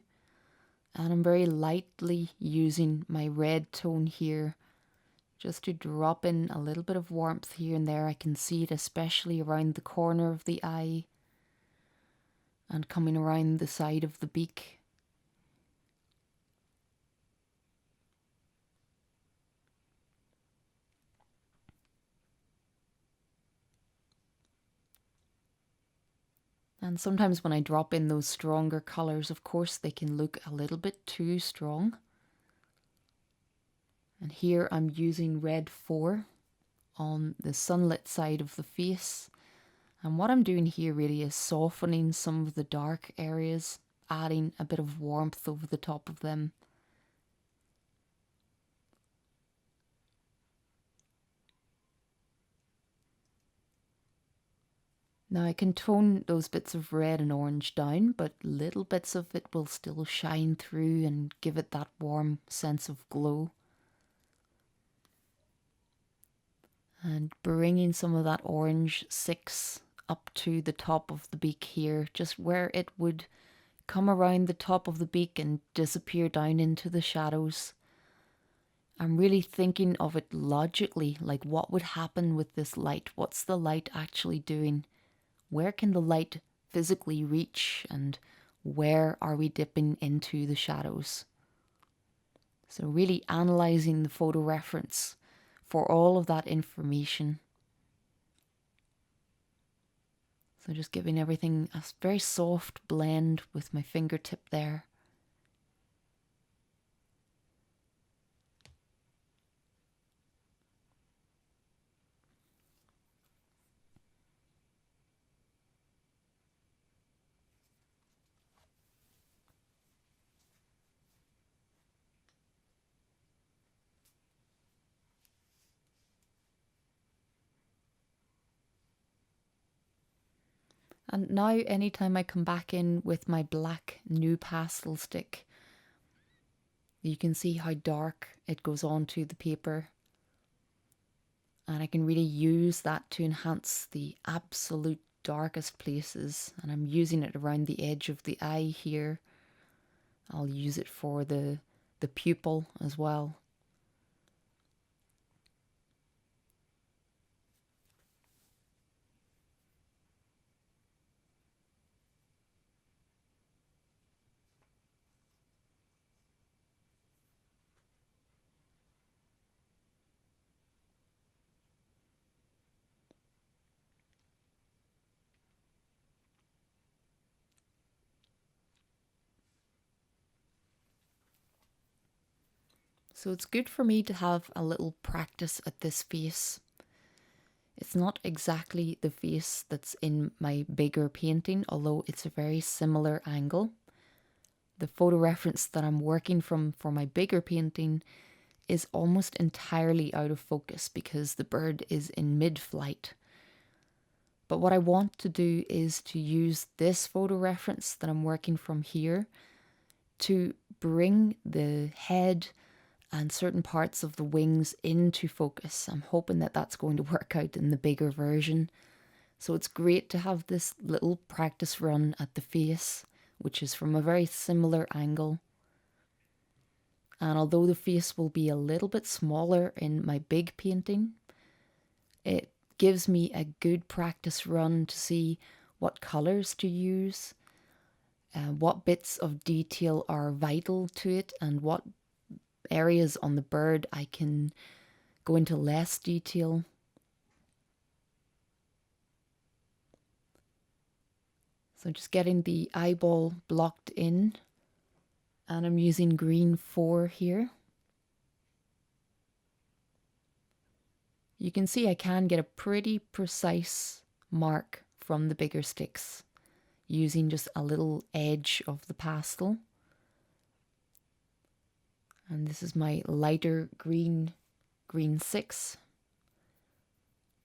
And I'm very lightly using my red tone here just to drop in a little bit of warmth here and there. I can see it especially around the corner of the eye and coming around the side of the beak. And sometimes when I drop in those stronger colors, of course, they can look a little bit too strong. And here I'm using red 4 on the sunlit side of the face. And what I'm doing here really is softening some of the dark areas adding a bit of warmth over the top of them. Now I can tone those bits of red and orange down, but little bits of it will still shine through and give it that warm sense of glow. And bringing some of that orange 6 up to the top of the beak here, just where it would come around the top of the beak and disappear down into the shadows. I'm really thinking of it logically, like what would happen with this light? What's the light actually doing? Where can the light physically reach, and where are we dipping into the shadows? So really analysing the photo reference for all of that information. So just giving everything a very soft blend with my fingertip there. And now anytime I come back in with my black new pastel stick, you can see how dark it goes onto the paper. And I can really use that to enhance the absolute darkest places. And I'm using it around the edge of the eye here. I'll use it for the pupil as well. So it's good for me to have a little practice at this face. It's not exactly the face that's in my bigger painting, although it's a very similar angle. The photo reference that I'm working from for my bigger painting is almost entirely out of focus because the bird is in mid-flight. But what I want to do is to use this photo reference that I'm working from here to bring the head and certain parts of the wings into focus. I'm hoping that that's going to work out in the bigger version. So it's great to have this little practice run at the face, which is from a very similar angle. And although the face will be a little bit smaller in my big painting, it gives me a good practice run to see what colours to use, what bits of detail are vital to it, and what areas on the bird I can go into less detail. So just getting the eyeball blocked in, and I'm using green 4 here. You can see I can get a pretty precise mark from the bigger sticks using just a little edge of the pastel. And this is my lighter green 6.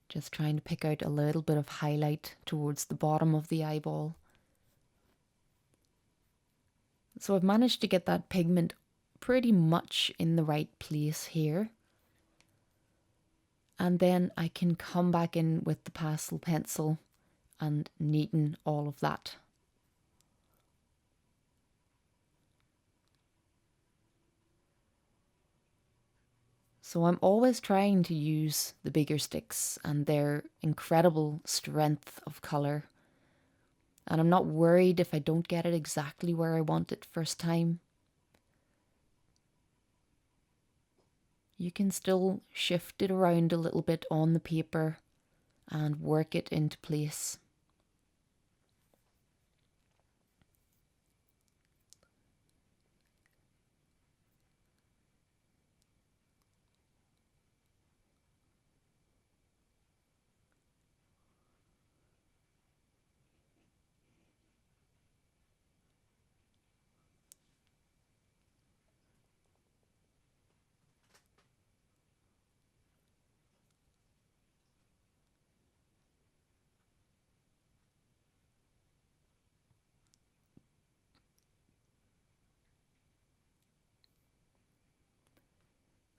Just trying to pick out a little bit of highlight towards the bottom of the eyeball. So I've managed to get that pigment pretty much in the right place here. And then I can come back in with the pastel pencil and neaten all of that. So I'm always trying to use the bigger sticks and their incredible strength of colour. And I'm not worried if I don't get it exactly where I want it first time. You can still shift it around a little bit on the paper and work it into place.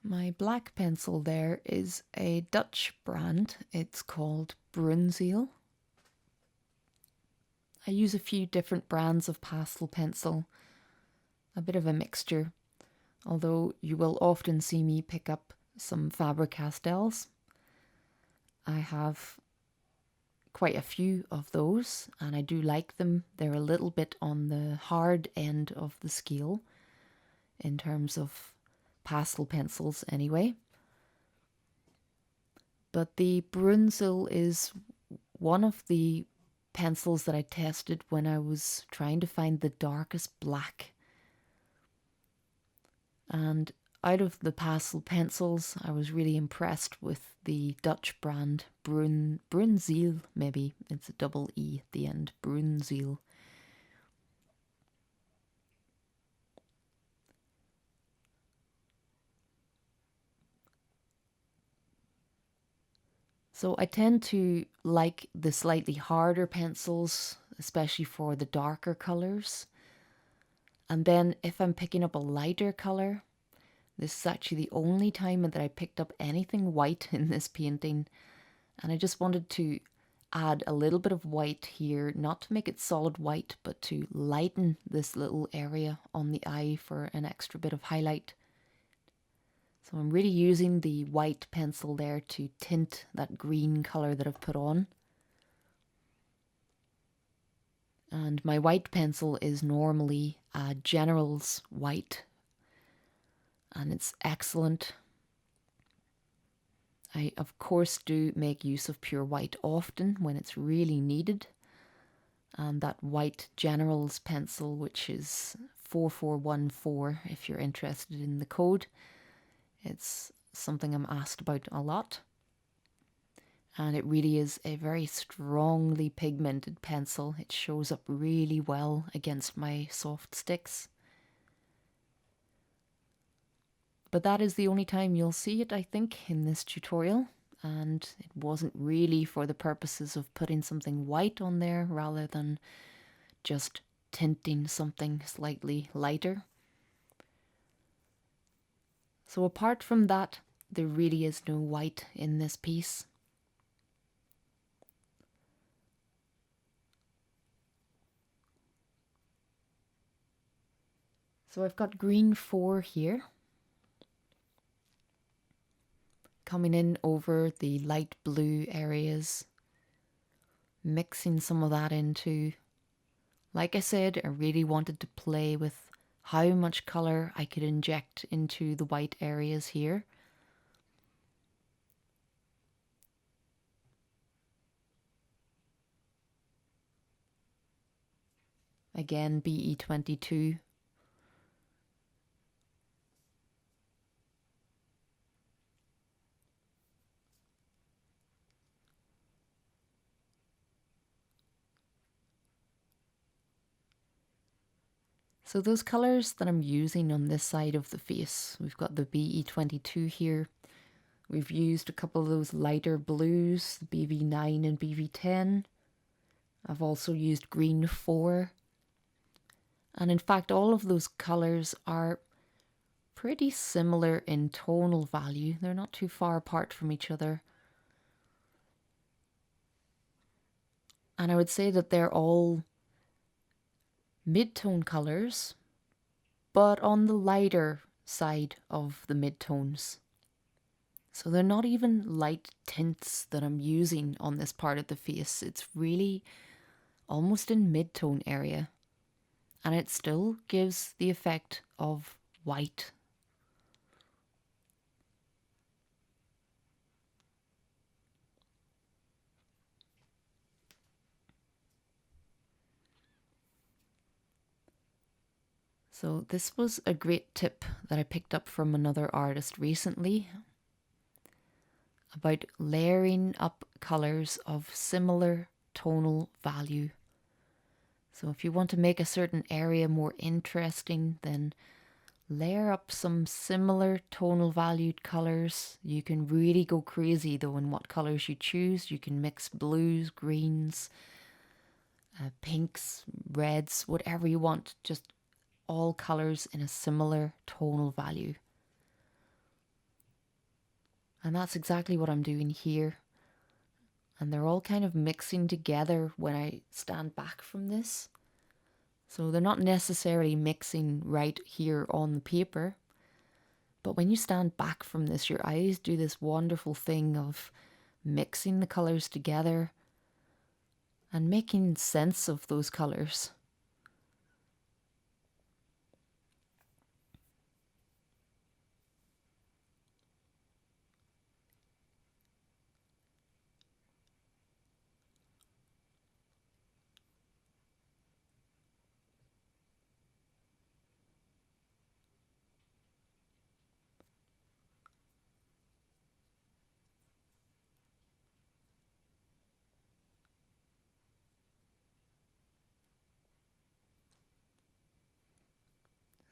My black pencil there is a Dutch brand. It's called Brunzeel. I use a few different brands of pastel pencil, a bit of a mixture, although you will often see me pick up some Faber-Castells. I have quite a few of those and I do like them. They're a little bit on the hard end of the scale in terms of pastel pencils anyway. But the Brunzeel is one of the pencils that I tested when I was trying to find the darkest black. And out of the pastel pencils, I was really impressed with the Dutch brand Brunzeel, maybe it's a double E at the end, Brunzeel. So I tend to like the slightly harder pencils, especially for the darker colours. And then if I'm picking up a lighter colour, this is actually the only time that I picked up anything white in this painting. And I just wanted to add a little bit of white here, not to make it solid white, but to lighten this little area on the eye for an extra bit of highlight. So I'm really using the white pencil there to tint that green colour that I've put on. And my white pencil is normally a General's white, and it's excellent. I of course do make use of pure white often when it's really needed. And that white General's pencil, which is 4414 if you're interested in the code. It's something I'm asked about a lot. And it really is a very strongly pigmented pencil. It shows up really well against my soft sticks. But that is the only time you'll see it, I think, in this tutorial. And it wasn't really for the purposes of putting something white on there rather than just tinting something slightly lighter. So apart from that, there really is no white in this piece. So I've got green 4 here, coming in over the light blue areas, mixing some of that into. Like I said, I really wanted to play with how much colour I could inject into the white areas here. Again, BE22. So those colours that I'm using on this side of the face, we've got the BE22 here. We've used a couple of those lighter blues, BV9 and BV10. I've also used green 4. And in fact, all of those colours are pretty similar in tonal value. They're not too far apart from each other. And I would say that they're all mid-tone colours, but on the lighter side of the mid-tones. So they're not even light tints that I'm using on this part of the face. It's really almost in mid-tone area. And it still gives the effect of white. So this was a great tip that I picked up from another artist recently about layering up colours of similar tonal value. So if you want to make a certain area more interesting, then layer up some similar tonal valued colours. You can really go crazy though in what colours you choose. You can mix blues, greens, pinks, reds, whatever you want. Just all colours in a similar tonal value. And that's exactly what I'm doing here. And they're all kind of mixing together when I stand back from this. So they're not necessarily mixing right here on the paper. But when you stand back from this, your eyes do this wonderful thing of mixing the colours together and making sense of those colours.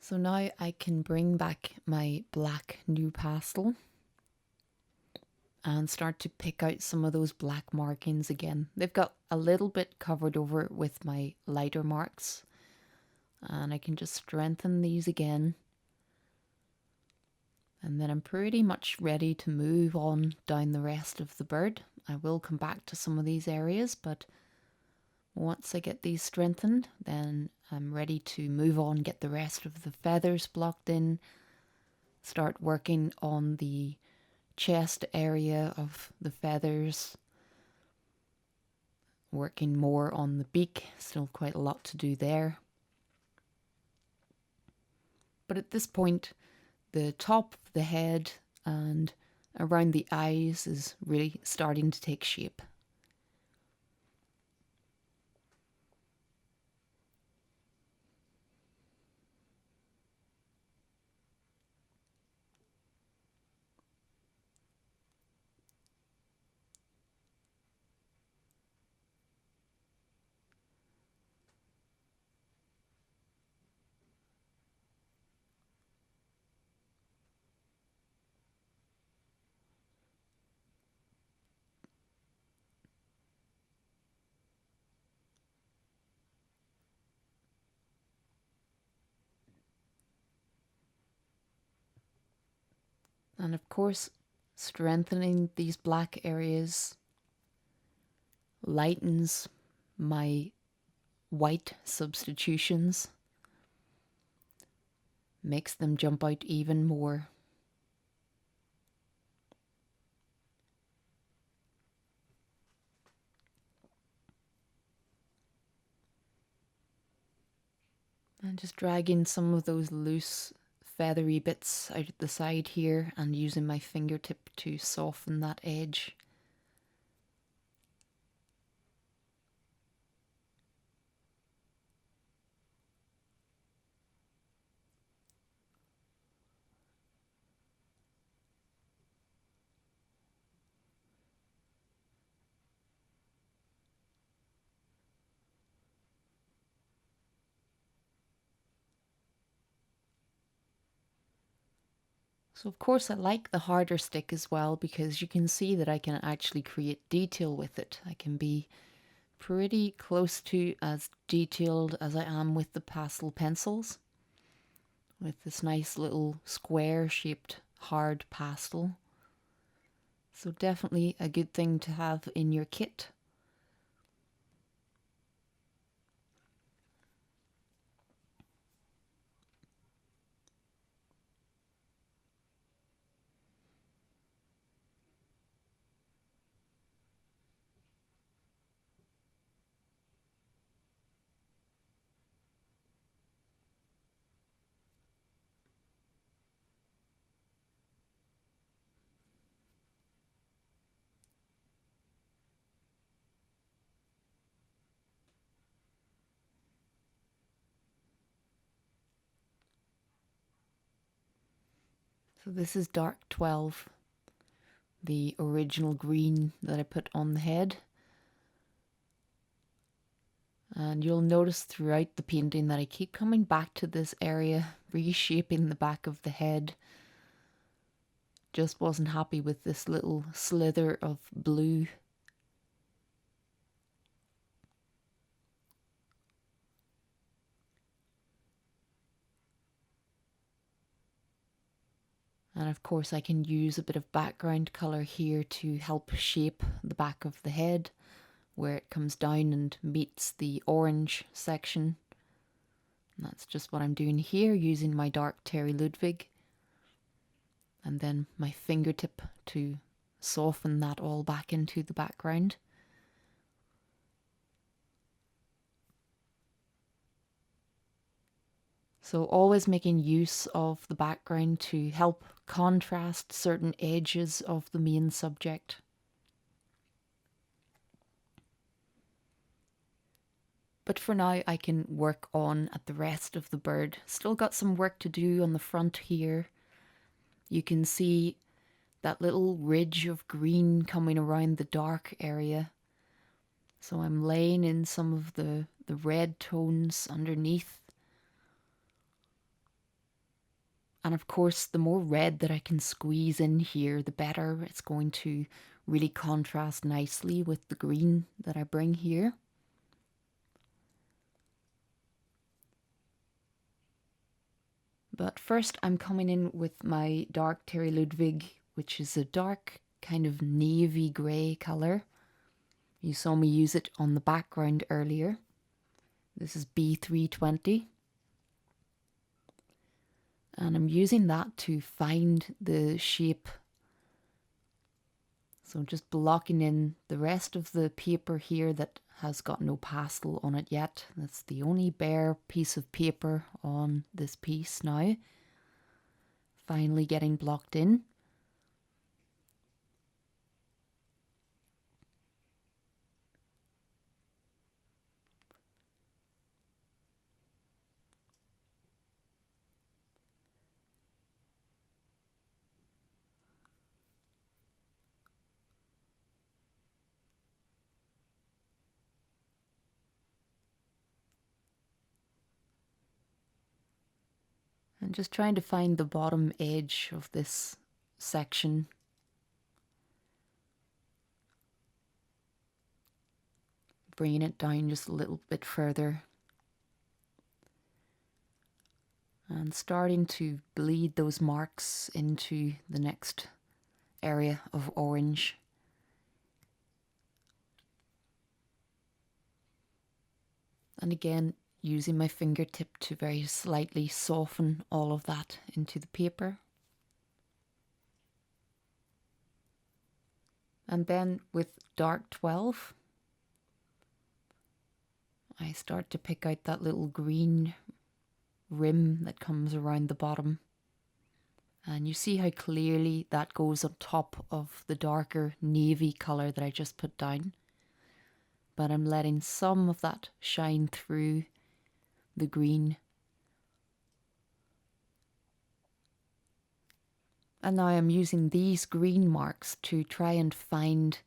So now I can bring back my black new pastel and start to pick out some of those black markings again. They've got a little bit covered over with my lighter marks, and I can just strengthen these again. And then I'm pretty much ready to move on down the rest of the bird. I will come back to some of these areas, but once I get these strengthened, then I'm ready to move on, get the rest of the feathers blocked in, start working on the chest area of the feathers, working more on the beak, still quite a lot to do there. But at this point, the top of the head and around the eyes is really starting to take shape. And of course, strengthening these black areas lightens my white substitutions, makes them jump out even more. And just dragging some of those loose feathery bits out at the side here and using my fingertip to soften that edge. So of course I like the harder stick as well, because you can see that I can actually create detail with it. I can be pretty close to as detailed as I am with the pastel pencils, with this nice little square shaped hard pastel. So definitely a good thing to have in your kit. So this is dark 12, the original green that I put on the head. And you'll notice throughout the painting that I keep coming back to this area, reshaping the back of the head. Just wasn't happy with this little slither of blue. And of course I can use a bit of background colour here to help shape the back of the head where it comes down and meets the orange section. And that's just what I'm doing here, using my dark Terry Ludwig. And then my fingertip to soften that all back into the background. So always making use of the background to help contrast certain edges of the main subject. But for now I can work on at the rest of the bird. Still got some work to do on the front here. You can see that little ridge of green coming around the dark area. So I'm laying in some of the red tones underneath. And of course, the more red that I can squeeze in here, the better. It's going to really contrast nicely with the green that I bring here. But first I'm coming in with my dark Terry Ludwig, which is a dark kind of navy grey colour. You saw me use it on the background earlier. This is B320. And I'm using that to find the shape. So just blocking in the rest of the paper here that has got no pastel on it yet. That's the only bare piece of paper on this piece now. Finally getting blocked in. And just trying to find the bottom edge of this section. Bringing it down just a little bit further. And starting to bleed those marks into the next area of orange. And again, using my fingertip to very slightly soften all of that into the paper. And then with dark 12, I start to pick out that little green rim that comes around the bottom. And you see how clearly that goes on top of the darker navy colour that I just put down. But I'm letting some of that shine through the green. And now I'm using these green marks to try and find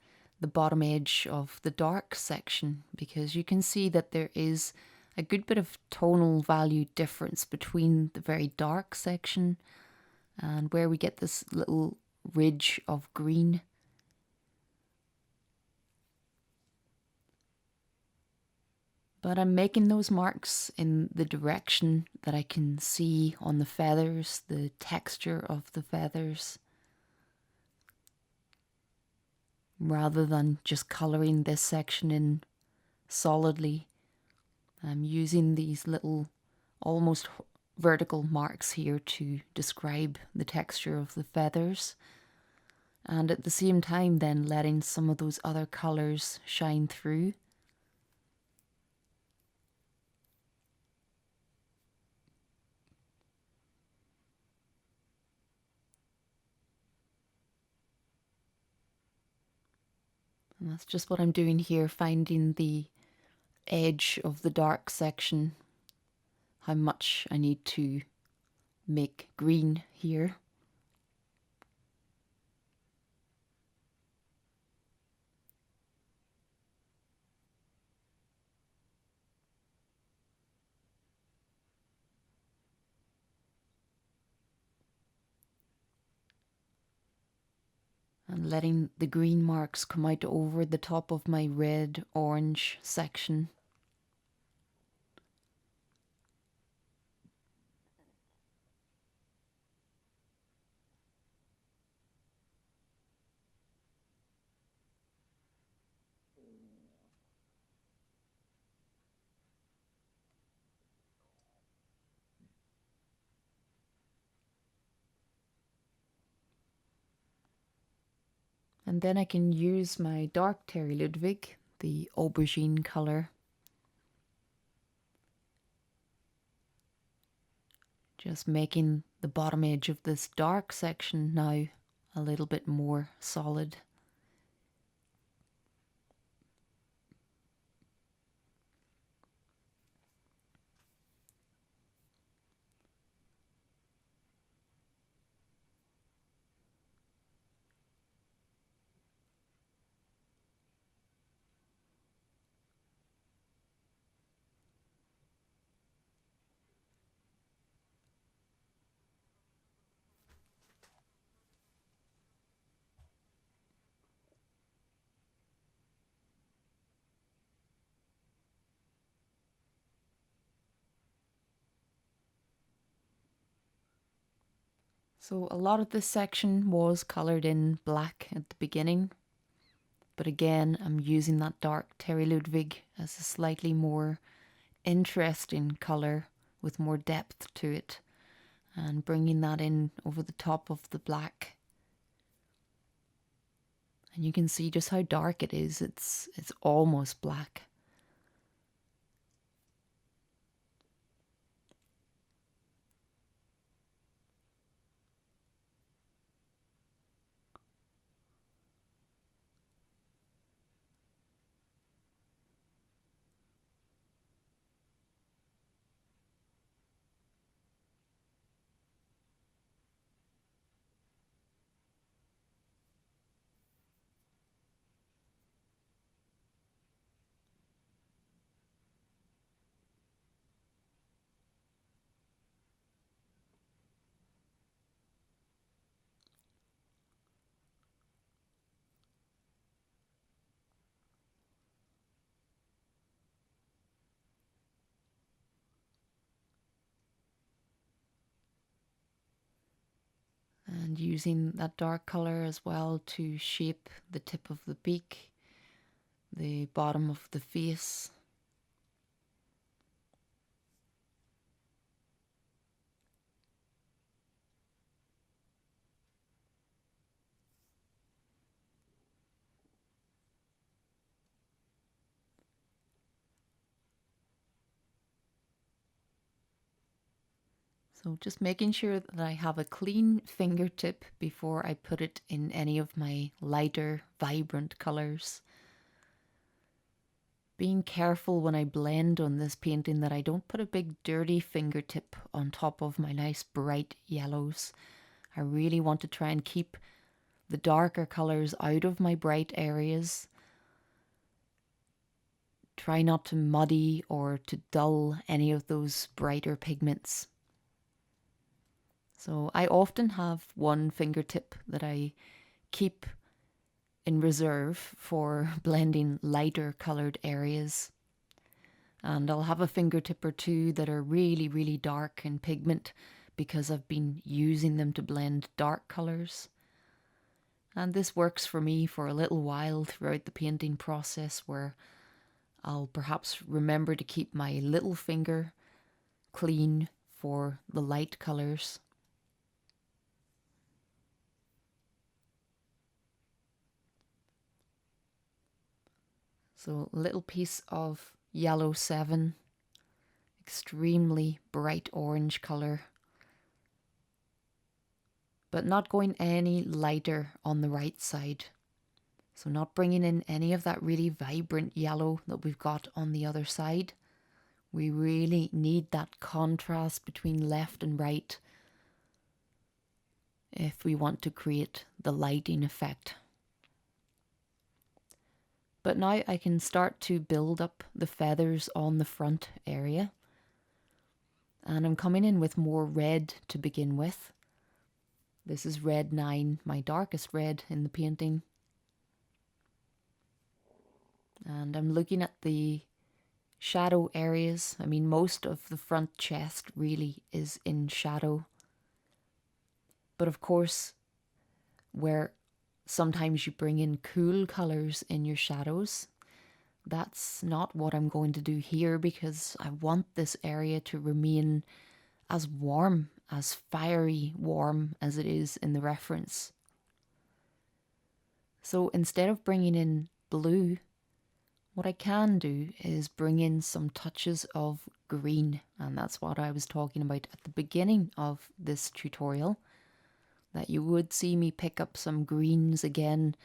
the bottom edge of the dark section, because you can see that there is a good bit of tonal value difference between the very dark section and where we get this little ridge of green. But I'm making those marks in the direction that I can see on the feathers, the texture of the feathers, rather than just colouring this section in solidly. I'm using these little almost vertical marks here to describe the texture of the feathers, and at the same time then letting some of those other colours shine through. And that's just what I'm doing here, finding the edge of the dark section, how much I need to make green here. And letting the green marks come out over the top of my red-orange section. And then I can use my dark Terry Ludwig, the aubergine colour. Just making the bottom edge of this dark section now a little bit more solid. So a lot of this section was coloured in black at the beginning, but again I'm using that dark Terry Ludwig as a slightly more interesting colour with more depth to it, and bringing that in over the top of the black. And you can see just how dark it is. It's almost black. And using that dark colour as well to shape the tip of the beak, the bottom of the face. So just making sure that I have a clean fingertip before I put it in any of my lighter, vibrant colours. Being careful when I blend on this painting that I don't put a big dirty fingertip on top of my nice bright yellows. I really want to try and keep the darker colours out of my bright areas. Try not to muddy or to dull any of those brighter pigments. So I often have one fingertip that I keep in reserve for blending lighter coloured areas. And I'll have a fingertip or two that are really, really dark in pigment because I've been using them to blend dark colours. And this works for me for a little while throughout the painting process, where I'll perhaps remember to keep my little finger clean for the light colours. So a little piece of yellow 7, extremely bright orange colour, but not going any lighter on the right side. So not bringing in any of that really vibrant yellow that we've got on the other side. We really need that contrast between left and right if we want to create the lighting effect. But now I can start to build up the feathers on the front area. And I'm coming in with more red to begin with. This is red 9, my darkest red in the painting. And I'm looking at the shadow areas. I mean, most of the front chest really is in shadow. But of course, where sometimes you bring in cool colours in your shadows, that's not what I'm going to do here, because I want this area to remain as warm, as fiery warm as it is in the reference. So instead of bringing in blue, what I can do is bring in some touches of green, and that's what I was talking about at the beginning of this tutorial, that you would see me pick up some greens again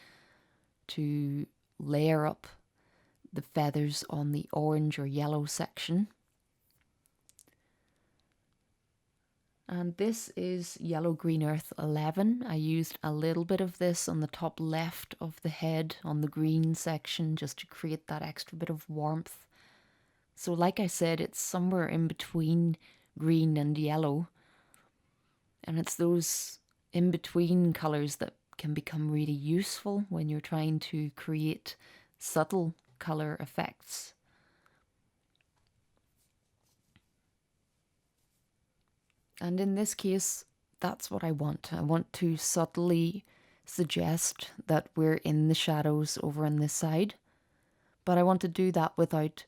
to layer up the feathers on the orange or yellow section. And this is Yellow Green Earth 11. I used a little bit of this on the top left of the head on the green section just to create that extra bit of warmth. So like I said, it's somewhere in between green and yellow. And it's those in-between colours that can become really useful when you're trying to create subtle colour effects. And in this case, that's what I want. I want to subtly suggest that we're in the shadows over on this side, but I want to do that without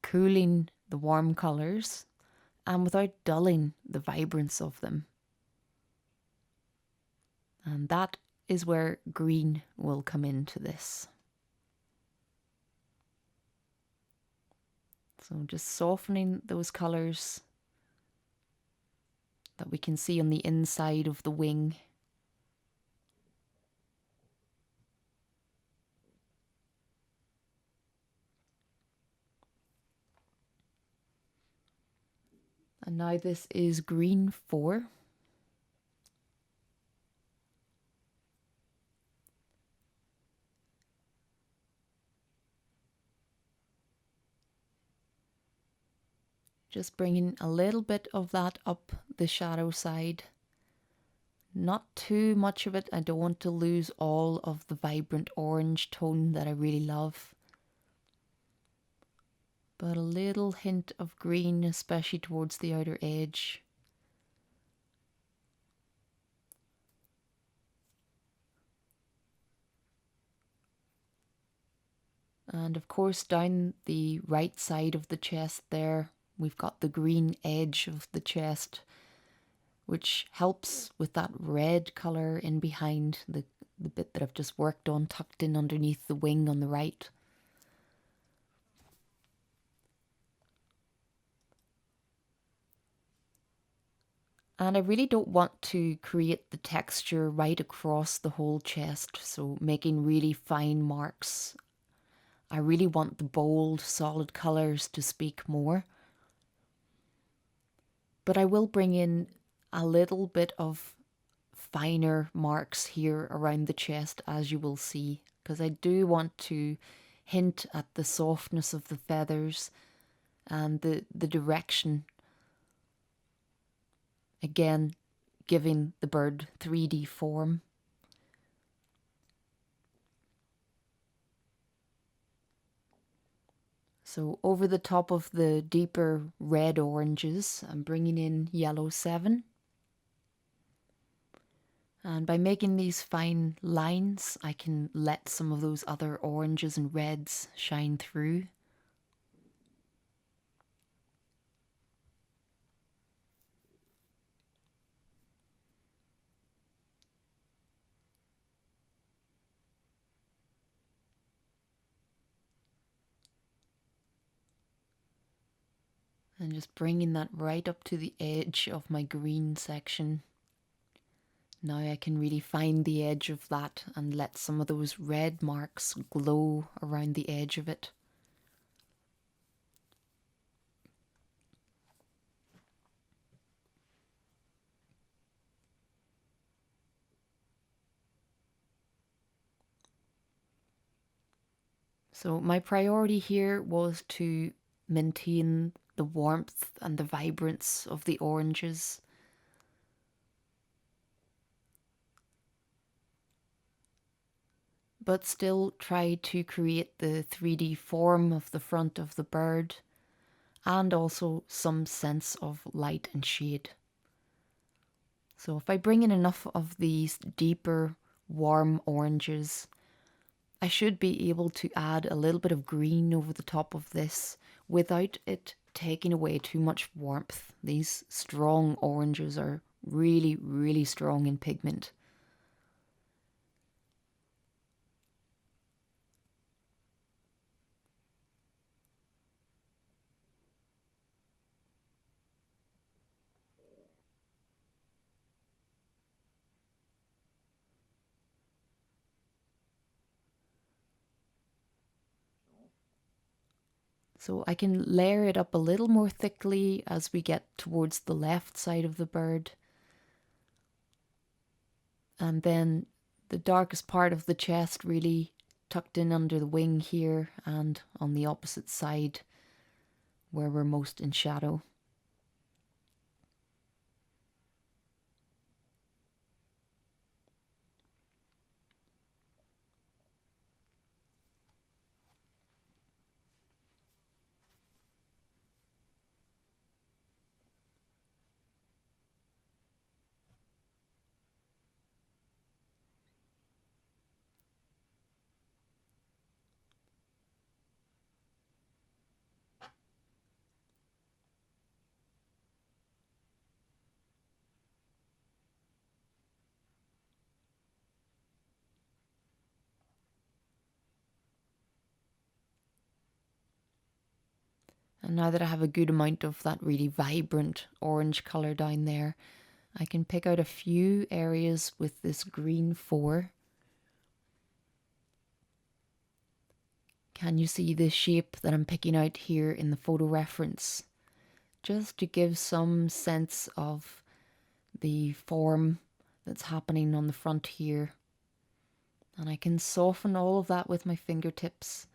cooling the warm colours and without dulling the vibrance of them. And that is where green will come into this. So just softening those colours that we can see on the inside of the wing. And now this is green 4. Just bringing a little bit of that up the shadow side. Not too much of it. I don't want to lose all of the vibrant orange tone that I really love. But a little hint of green, especially towards the outer edge. And of course down the right side of the chest there, we've got the green edge of the chest, which helps with that red colour in behind the bit that I've just worked on, tucked in underneath the wing on the right. And I really don't want to create the texture right across the whole chest, so making really fine marks. I really want the bold, solid colours to speak more. But I will bring in a little bit of finer marks here around the chest, as you will see, because I do want to hint at the softness of the feathers and the direction. Again, giving the bird 3D form. So over the top of the deeper red oranges, I'm bringing in yellow 7. And by making these fine lines, I can let some of those other oranges and reds shine through. And just bringing that right up to the edge of my green section. Now I can really find the edge of that and let some of those red marks glow around the edge of it. So my priority here was to maintain the warmth and the vibrance of the oranges. But still try to create the 3D form of the front of the bird and also some sense of light and shade. So if I bring in enough of these deeper warm oranges, I should be able to add a little bit of green over the top of this without it taking away too much warmth. These strong oranges are really, really strong in pigment. So I can layer it up a little more thickly as we get towards the left side of the bird. And then the darkest part of the chest really tucked in under the wing here and on the opposite side where we're most in shadow. And now that I have a good amount of that really vibrant orange colour down there, I can pick out a few areas with this green 4. Can you see the shape that I'm picking out here in the photo reference? Just to give some sense of the form that's happening on the front here. And I can soften all of that with my fingertips.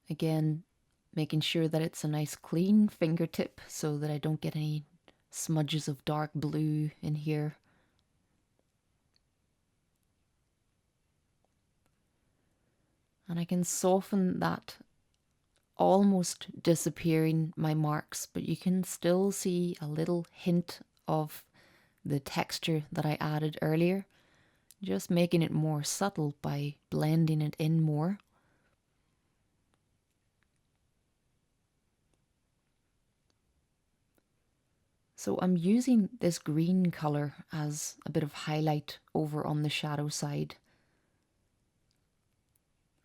Again, making sure that it's a nice clean fingertip so that I don't get any smudges of dark blue in here. And I can soften that, almost disappearing my marks, but you can still see a little hint of the texture that I added earlier, just making it more subtle by blending it in more. So I'm using this green colour as a bit of highlight over on the shadow side.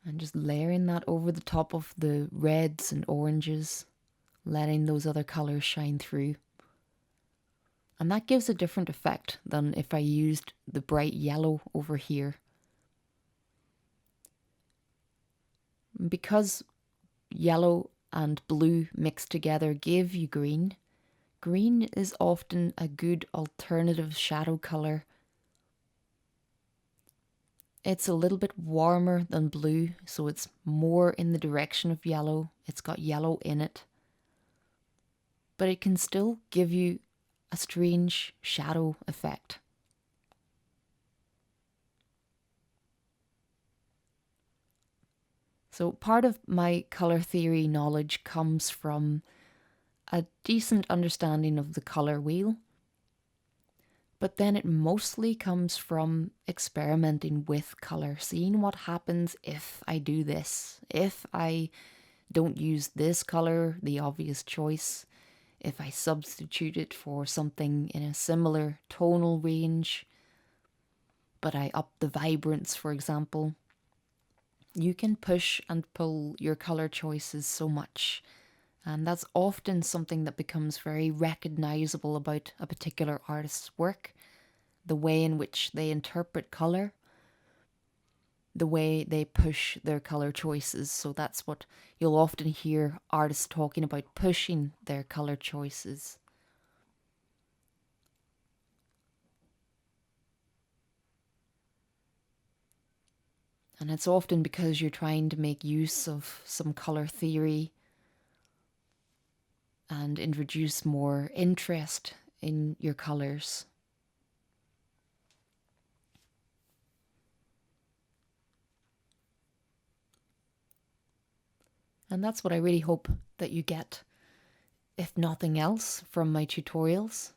And just layering that over the top of the reds and oranges, letting those other colours shine through. And that gives a different effect than if I used the bright yellow over here. Because yellow and blue mixed together give you green, green is often a good alternative shadow colour. It's a little bit warmer than blue, so it's more in the direction of yellow. It's got yellow in it. But it can still give you a strange shadow effect. So part of my colour theory knowledge comes from a decent understanding of the colour wheel, but then it mostly comes from experimenting with colour, seeing what happens if I do this, if I don't use this colour, the obvious choice, if I substitute it for something in a similar tonal range, but I up the vibrance, for example. You can push and pull your colour choices so much, and that's often something that becomes very recognisable about a particular artist's work, the way in which they interpret colour, the way they push their colour choices. So that's what you'll often hear artists talking about, pushing their colour choices. And it's often because you're trying to make use of some colour theory and introduce more interest in your colours. And that's what I really hope that you get, if nothing else, from my tutorials.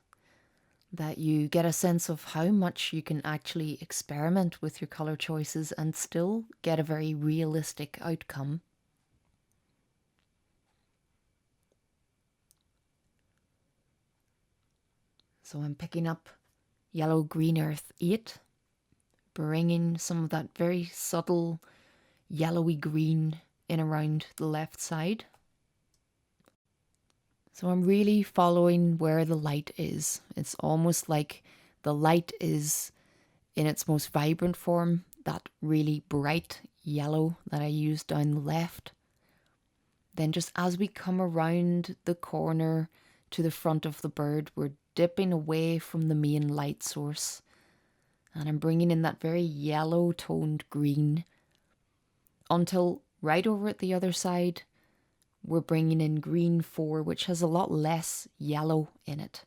That you get a sense of how much you can actually experiment with your colour choices and still get a very realistic outcome. So I'm picking up Yellow Green Earth 8, bringing some of that very subtle yellowy green in around the left side. So I'm really following where the light is. It's almost like the light is in its most vibrant form, that really bright yellow that I used down the left. Then just as we come around the corner to the front of the bird, we're dipping away from the main light source. And I'm bringing in that very yellow toned green until right over at the other side, we're bringing in green 4, which has a lot less yellow in it.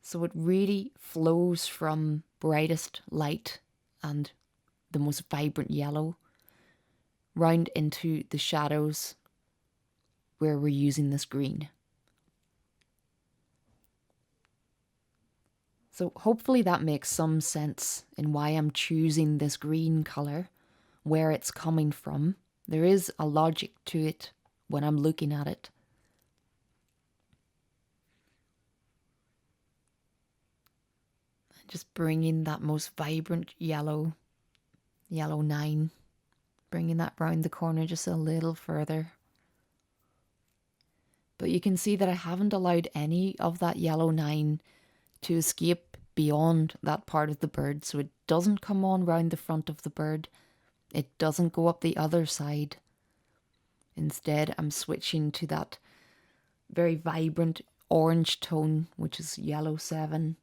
So it really flows from brightest light and the most vibrant yellow round into the shadows where we're using this green. So hopefully that makes some sense in why I'm choosing this green colour, where it's coming from. There is a logic to it when I'm looking at it. Just bringing that most vibrant yellow 9, bringing that round the corner just a little further. But you can see that I haven't allowed any of that yellow 9 to escape beyond that part of the bird, so it doesn't come on round the front of the bird. It doesn't go up the other side. Instead, I'm switching to that very vibrant orange tone, which is yellow 7,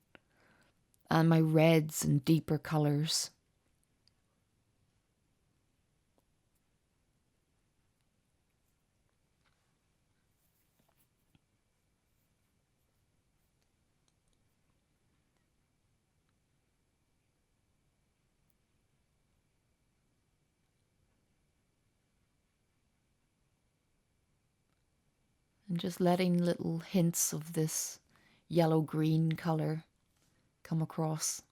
and my reds and deeper colours. And just letting little hints of this yellow-green colour come across.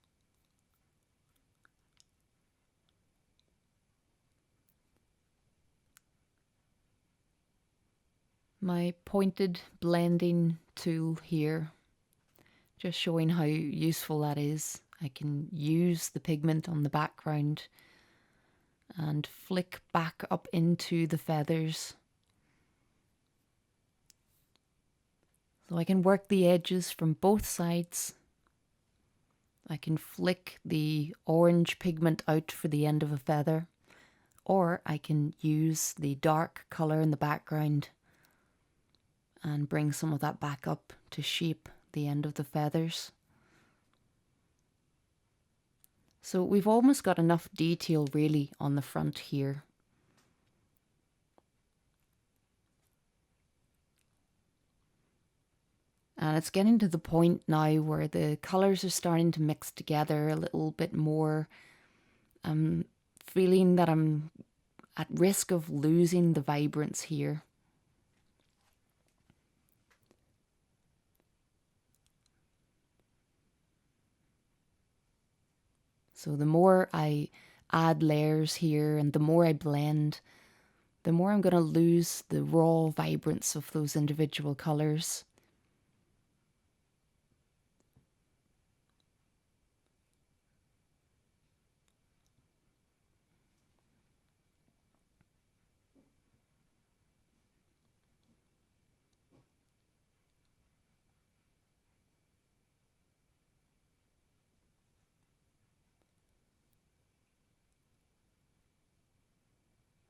My pointed blending tool here, just showing how useful that is. I can use the pigment on the background and flick back up into the feathers. So I can work the edges from both sides. I can flick the orange pigment out for the end of a feather, or I can use the dark colour in the background and bring some of that back up to shape the end of the feathers. So we've almost got enough detail really on the front here. And it's getting to the point now where the colours are starting to mix together a little bit more. I'm feeling that I'm at risk of losing the vibrance here. So the more I add layers here and the more I blend, the more I'm going to lose the raw vibrance of those individual colours.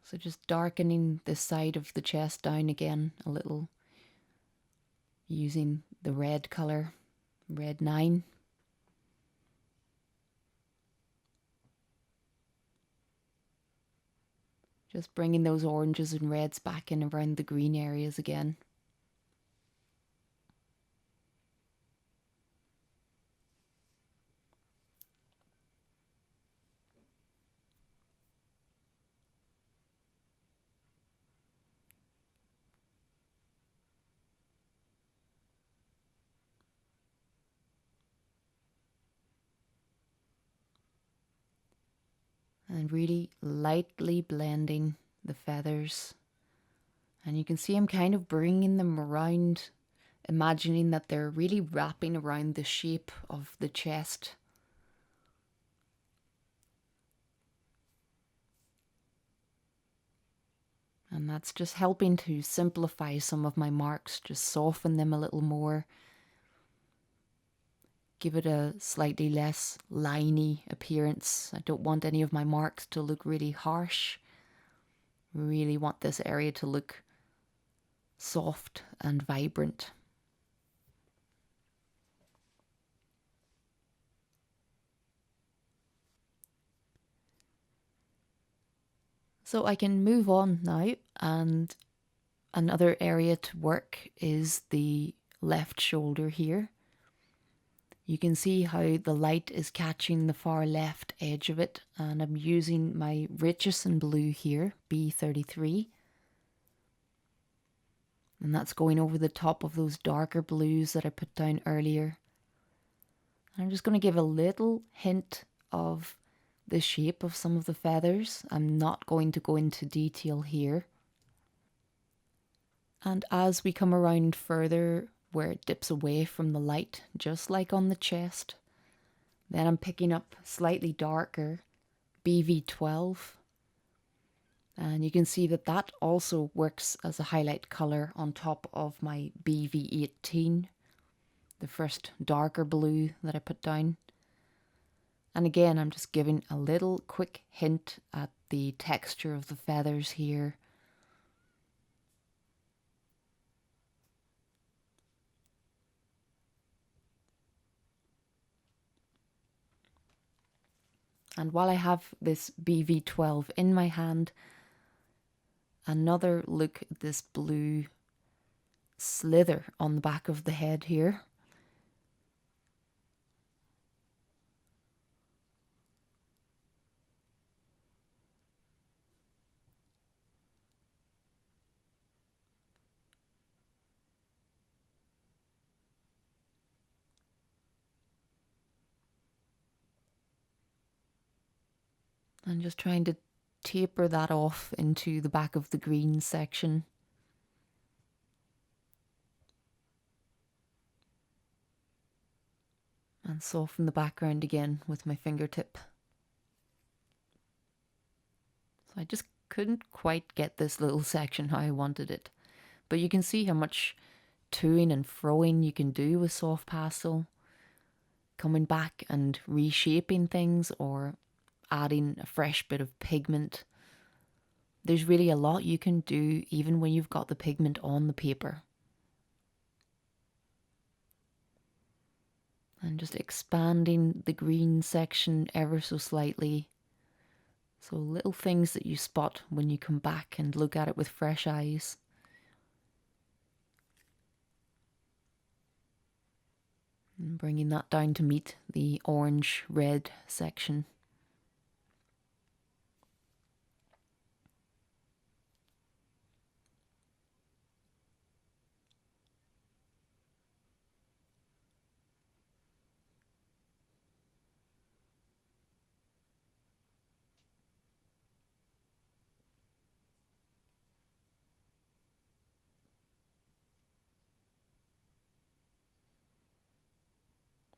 So just darkening the side of the chest down again a little, using the red colour, red 9. Just bringing those oranges and reds back in around the green areas again. And really lightly blending the feathers. And you can see I'm kind of bringing them around, imagining that they're really wrapping around the shape of the chest. And that's just helping to simplify some of my marks, just soften them a little more. Give it a slightly less liney appearance. I don't want any of my marks to look really harsh. Really want this area to look soft and vibrant. So I can move on now, and another area to work is the left shoulder here. You can see how the light is catching the far left edge of it, and I'm using my Richardson blue here, B33. And that's going over the top of those darker blues that I put down earlier. And I'm just going to give a little hint of the shape of some of the feathers. I'm not going to go into detail here. And as we come around further where it dips away from the light, just like on the chest, then I'm picking up slightly darker BV12. And you can see that that also works as a highlight colour on top of my BV18, the first darker blue that I put down. And again, I'm just giving a little quick hint at the texture of the feathers here. And while I have this BV12 in my hand, another look at this blue slither on the back of the head here. And just trying to taper that off into the back of the green section. And soften the background again with my fingertip. So I just couldn't quite get this little section how I wanted it. But you can see how much toing and froing you can do with soft pastel. Coming back and reshaping things or adding a fresh bit of pigment. There's really a lot you can do even when you've got the pigment on the paper. And just expanding the green section ever so slightly. So little things that you spot when you come back and look at it with fresh eyes. And bringing that down to meet the orange-red section.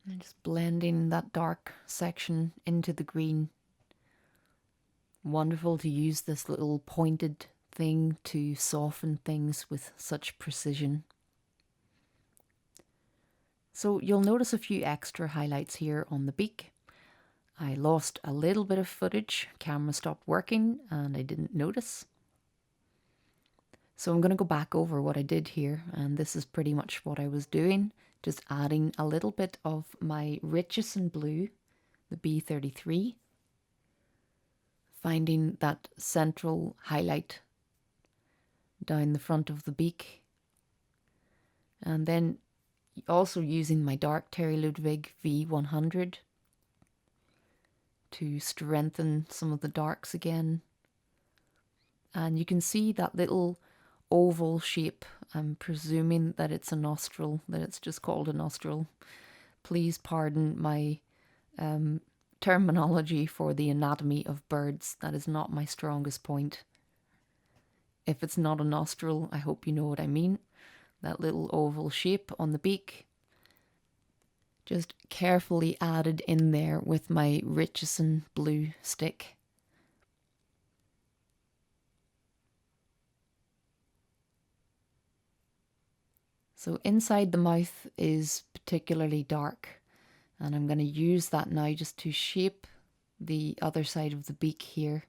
And just blending that dark section into the green. Wonderful to use this little pointed thing to soften things with such precision. So you'll notice a few extra highlights here on the beak. I lost a little bit of footage, camera stopped working and I didn't notice. So I'm going to go back over what I did here, and this is pretty much what I was doing. Just adding a little bit of my Richardson blue, the B33. Finding that central highlight down the front of the beak. And then also using my dark Terry Ludwig V100 to strengthen some of the darks again. And you can see that little oval shape. I'm presuming that it's a nostril, that it's just called a nostril. Please pardon my terminology for the anatomy of birds. That is not my strongest point. If it's not a nostril, I hope you know what I mean. That little oval shape on the beak. Just carefully added in there with my Richardson blue stick. So inside the mouth is particularly dark, and I'm going to use that now just to shape the other side of the beak here.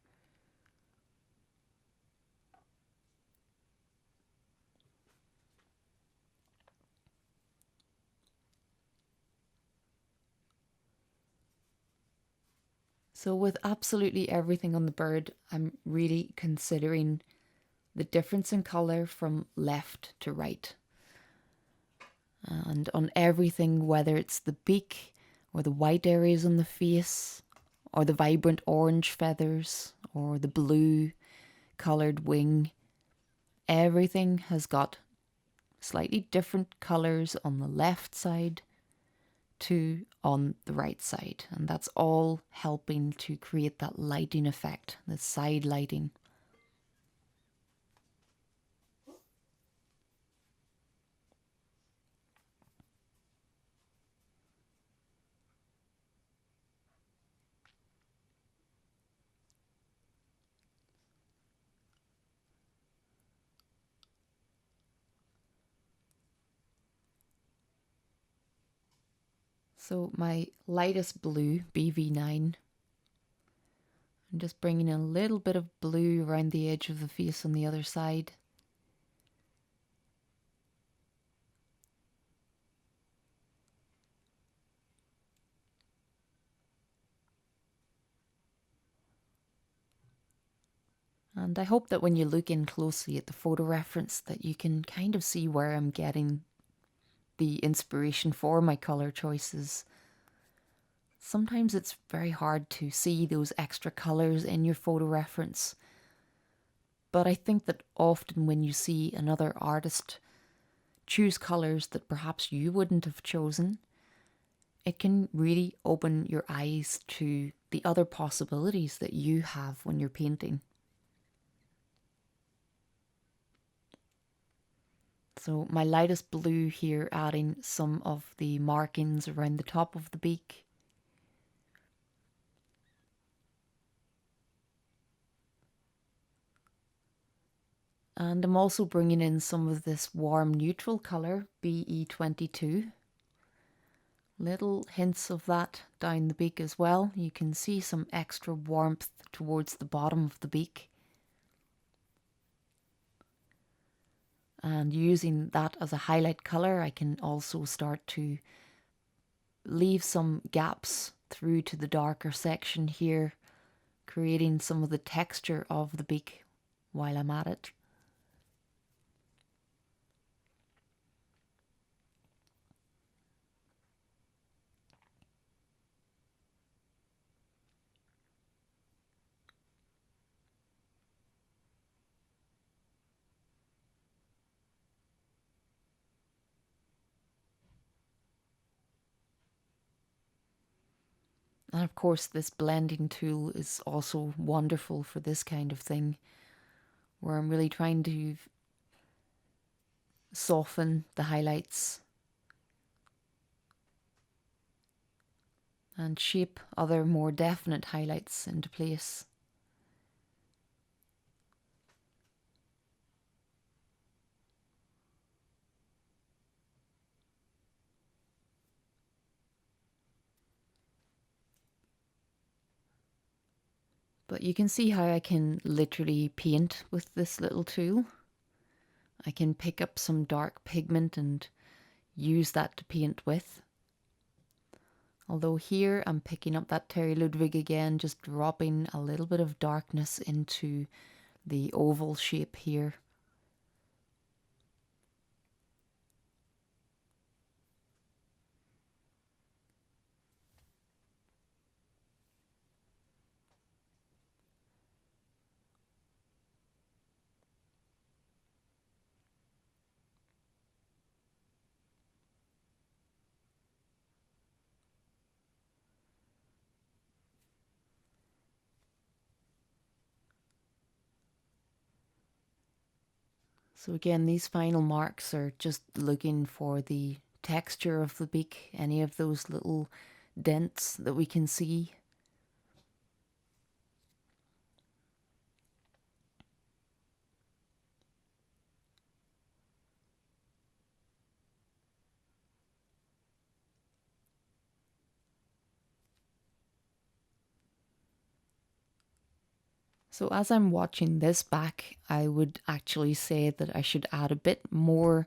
So with absolutely everything on the bird, I'm really considering the difference in colour from left to right. And on everything, whether it's the beak or the white areas on the face or the vibrant orange feathers or the blue coloured wing, everything has got slightly different colours on the left side to on the right side, and that's all helping to create that lighting effect, the side lighting. So my lightest blue, BV9, I'm just bringing in a little bit of blue around the edge of the face on the other side. And I hope that when you look in closely at the photo reference that you can kind of see where I'm getting the inspiration for my colour choices. Sometimes it's very hard to see those extra colours in your photo reference. But I think that often when you see another artist choose colours that perhaps you wouldn't have chosen, it can really open your eyes to the other possibilities that you have when you're painting. So my lightest blue here, adding some of the markings around the top of the beak. And I'm also bringing in some of this warm neutral colour, BE22. Little hints of that down the beak as well. You can see some extra warmth towards the bottom of the beak. And using that as a highlight colour, I can also start to leave some gaps through to the darker section here, creating some of the texture of the beak while I'm at it. And of course, this blending tool is also wonderful for this kind of thing, where I'm really trying to soften the highlights and shape other more definite highlights into place. But you can see how I can literally paint with this little tool. I can pick up some dark pigment and use that to paint with. Although here I'm picking up that Terry Ludwig again, just dropping a little bit of darkness into the oval shape here. So again, these final marks are just looking for the texture of the beak, any of those little dents that we can see. So as I'm watching this back, I would actually say that I should add a bit more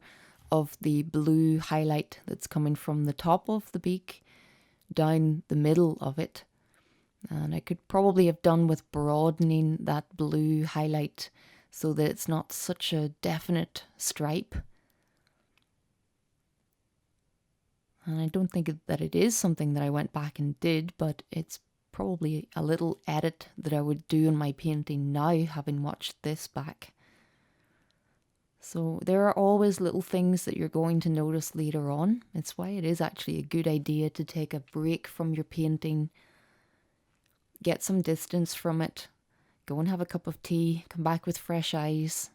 of the blue highlight that's coming from the top of the beak down the middle of it. And I could probably have done with broadening that blue highlight so that it's not such a definite stripe. And I don't think that it is something that I went back and did, but it's probably a little edit that I would do in my painting now, having watched this back. So there are always little things that you're going to notice later on. It's why it is actually a good idea to take a break from your painting, get some distance from it, go and have a cup of tea, come back with fresh eyes,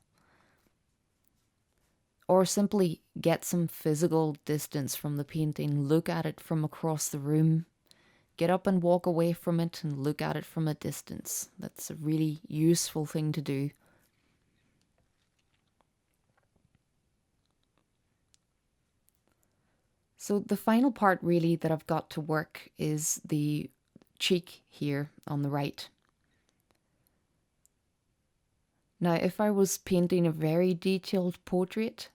or simply get some physical distance from the painting, look at it from across the room, get up and walk away from it and look at it from a distance. That's a really useful thing to do. So the final part really that I've got to work is the cheek here on the right. Now, if I was painting a very detailed portrait,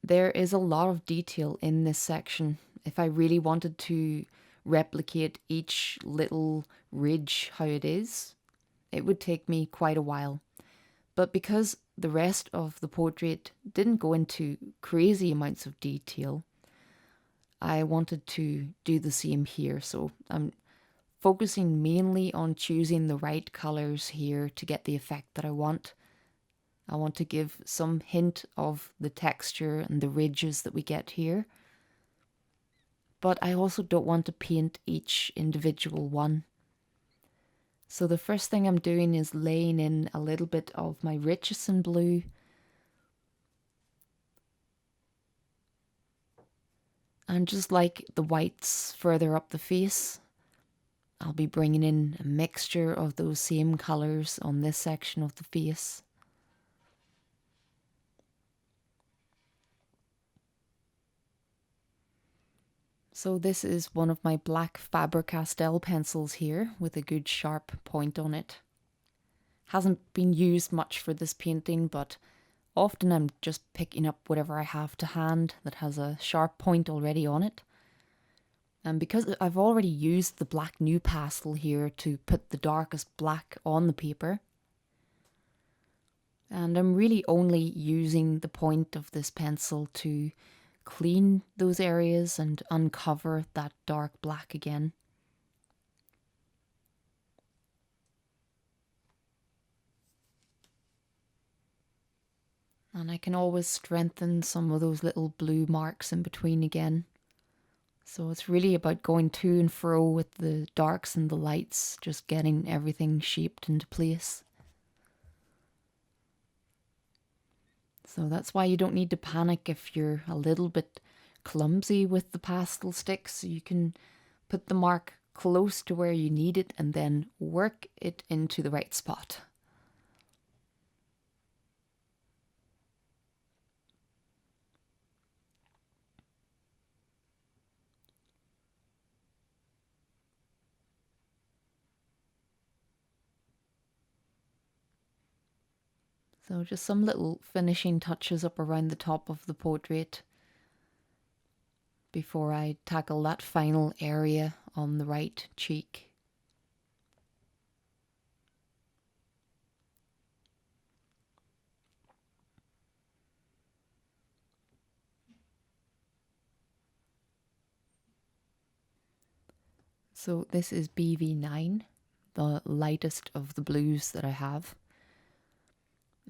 there is a lot of detail in this section. If I really wanted to replicate each little ridge how it is, it would take me quite a while. But because the rest of the portrait didn't go into crazy amounts of detail, I wanted to do the same here. So I'm focusing mainly on choosing the right colors here to get the effect that I want. I want to give some hint of the texture and the ridges that we get here. But I also don't want to paint each individual one. So the first thing I'm doing is laying in a little bit of my Richardson blue. And just like the whites further up the face, I'll be bringing in a mixture of those same colours on this section of the face. So this is one of my black Faber-Castell pencils here with a good sharp point on it. Hasn't been used much for this painting, but often I'm just picking up whatever I have to hand that has a sharp point already on it. And because I've already used the black new pastel here to put the darkest black on the paper, and I'm really only using the point of this pencil to clean those areas and uncover that dark black again. And I can always strengthen some of those little blue marks in between again. So it's really about going to and fro with the darks and the lights, just getting everything shaped into place. So that's why you don't need to panic if you're a little bit clumsy with the pastel sticks. You can put the mark close to where you need it and then work it into the right spot. So just some little finishing touches up around the top of the portrait before I tackle that final area on the right cheek. So this is BV9, the lightest of the blues that I have.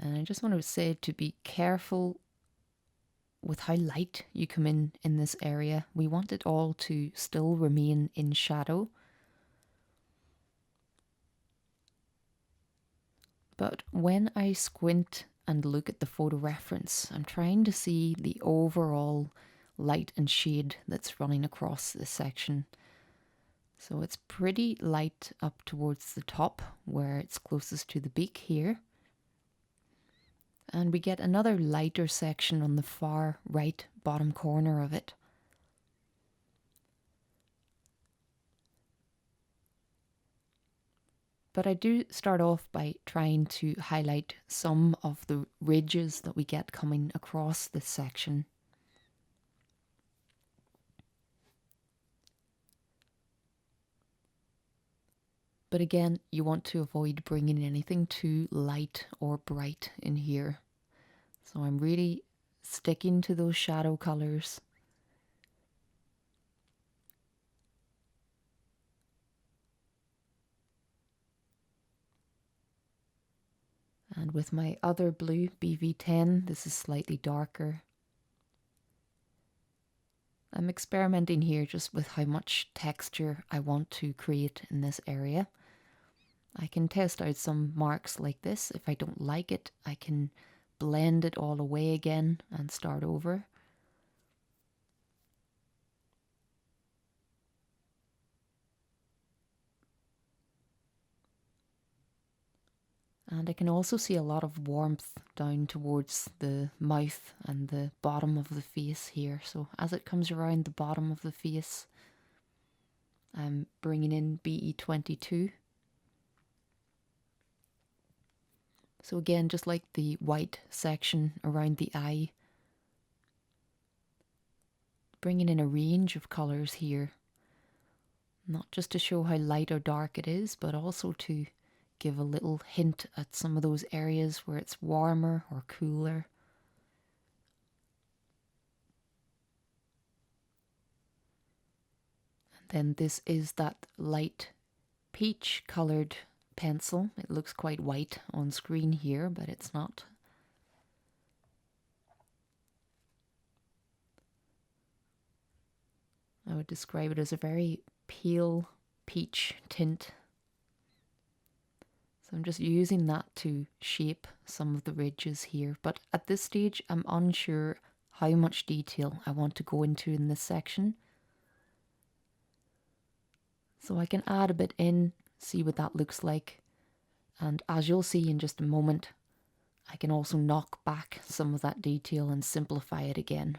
And I just want to say to be careful with how light you come in this area. We want it all to still remain in shadow. But when I squint and look at the photo reference, I'm trying to see the overall light and shade that's running across this section. So it's pretty light up towards the top where it's closest to the beak here. And we get another lighter section on the far right bottom corner of it. But I do start off by trying to highlight some of the ridges that we get coming across this section. But again, you want to avoid bringing anything too light or bright in here. So I'm really sticking to those shadow colours. And with my other blue, BV10, this is slightly darker. I'm experimenting here just with how much texture I want to create in this area. I can test out some marks like this. If I don't like it, I can blend it all away again and start over. And I can also see a lot of warmth down towards the mouth and the bottom of the face here. So as it comes around the bottom of the face, I'm bringing in BE22. So again, just like the white section around the eye, bringing in a range of colours here. Not just to show how light or dark it is, but also to give a little hint at some of those areas where it's warmer or cooler. And then this is that light peach coloured pencil. It looks quite white on screen here, but it's not. I would describe it as a very pale peach tint. So I'm just using that to shape some of the ridges here. But at this stage, I'm unsure how much detail I want to go into in this section. So I can add a bit in, see what that looks like. And as you'll see in just a moment, I can also knock back some of that detail and simplify it again.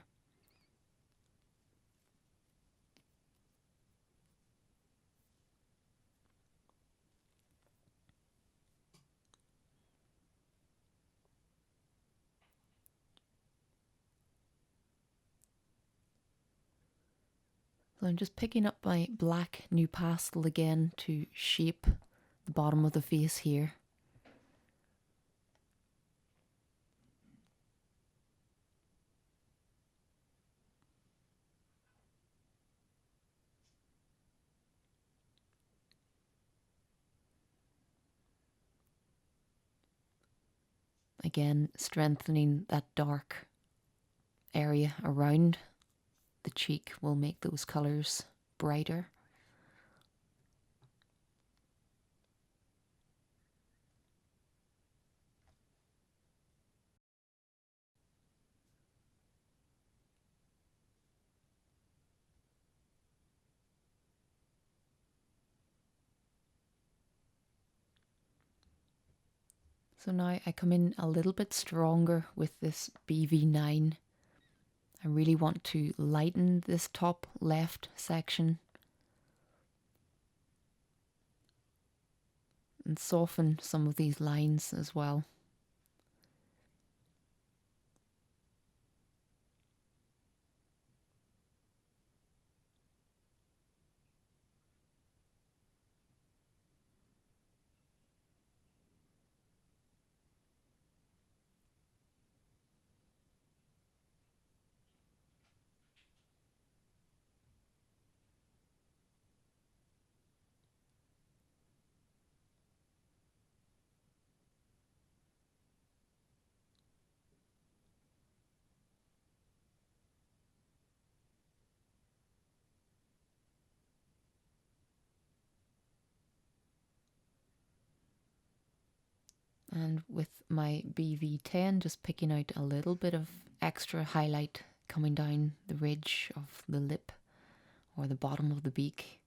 So I'm just picking up my black new pastel again to shape the bottom of the face here. Again, strengthening that dark area around the cheek will make those colours brighter. So now I come in a little bit stronger with this BV9. I really want to lighten this top left section and soften some of these lines as well. And with my BV10, just picking out a little bit of extra highlight coming down the ridge of the lip or the bottom of the beak.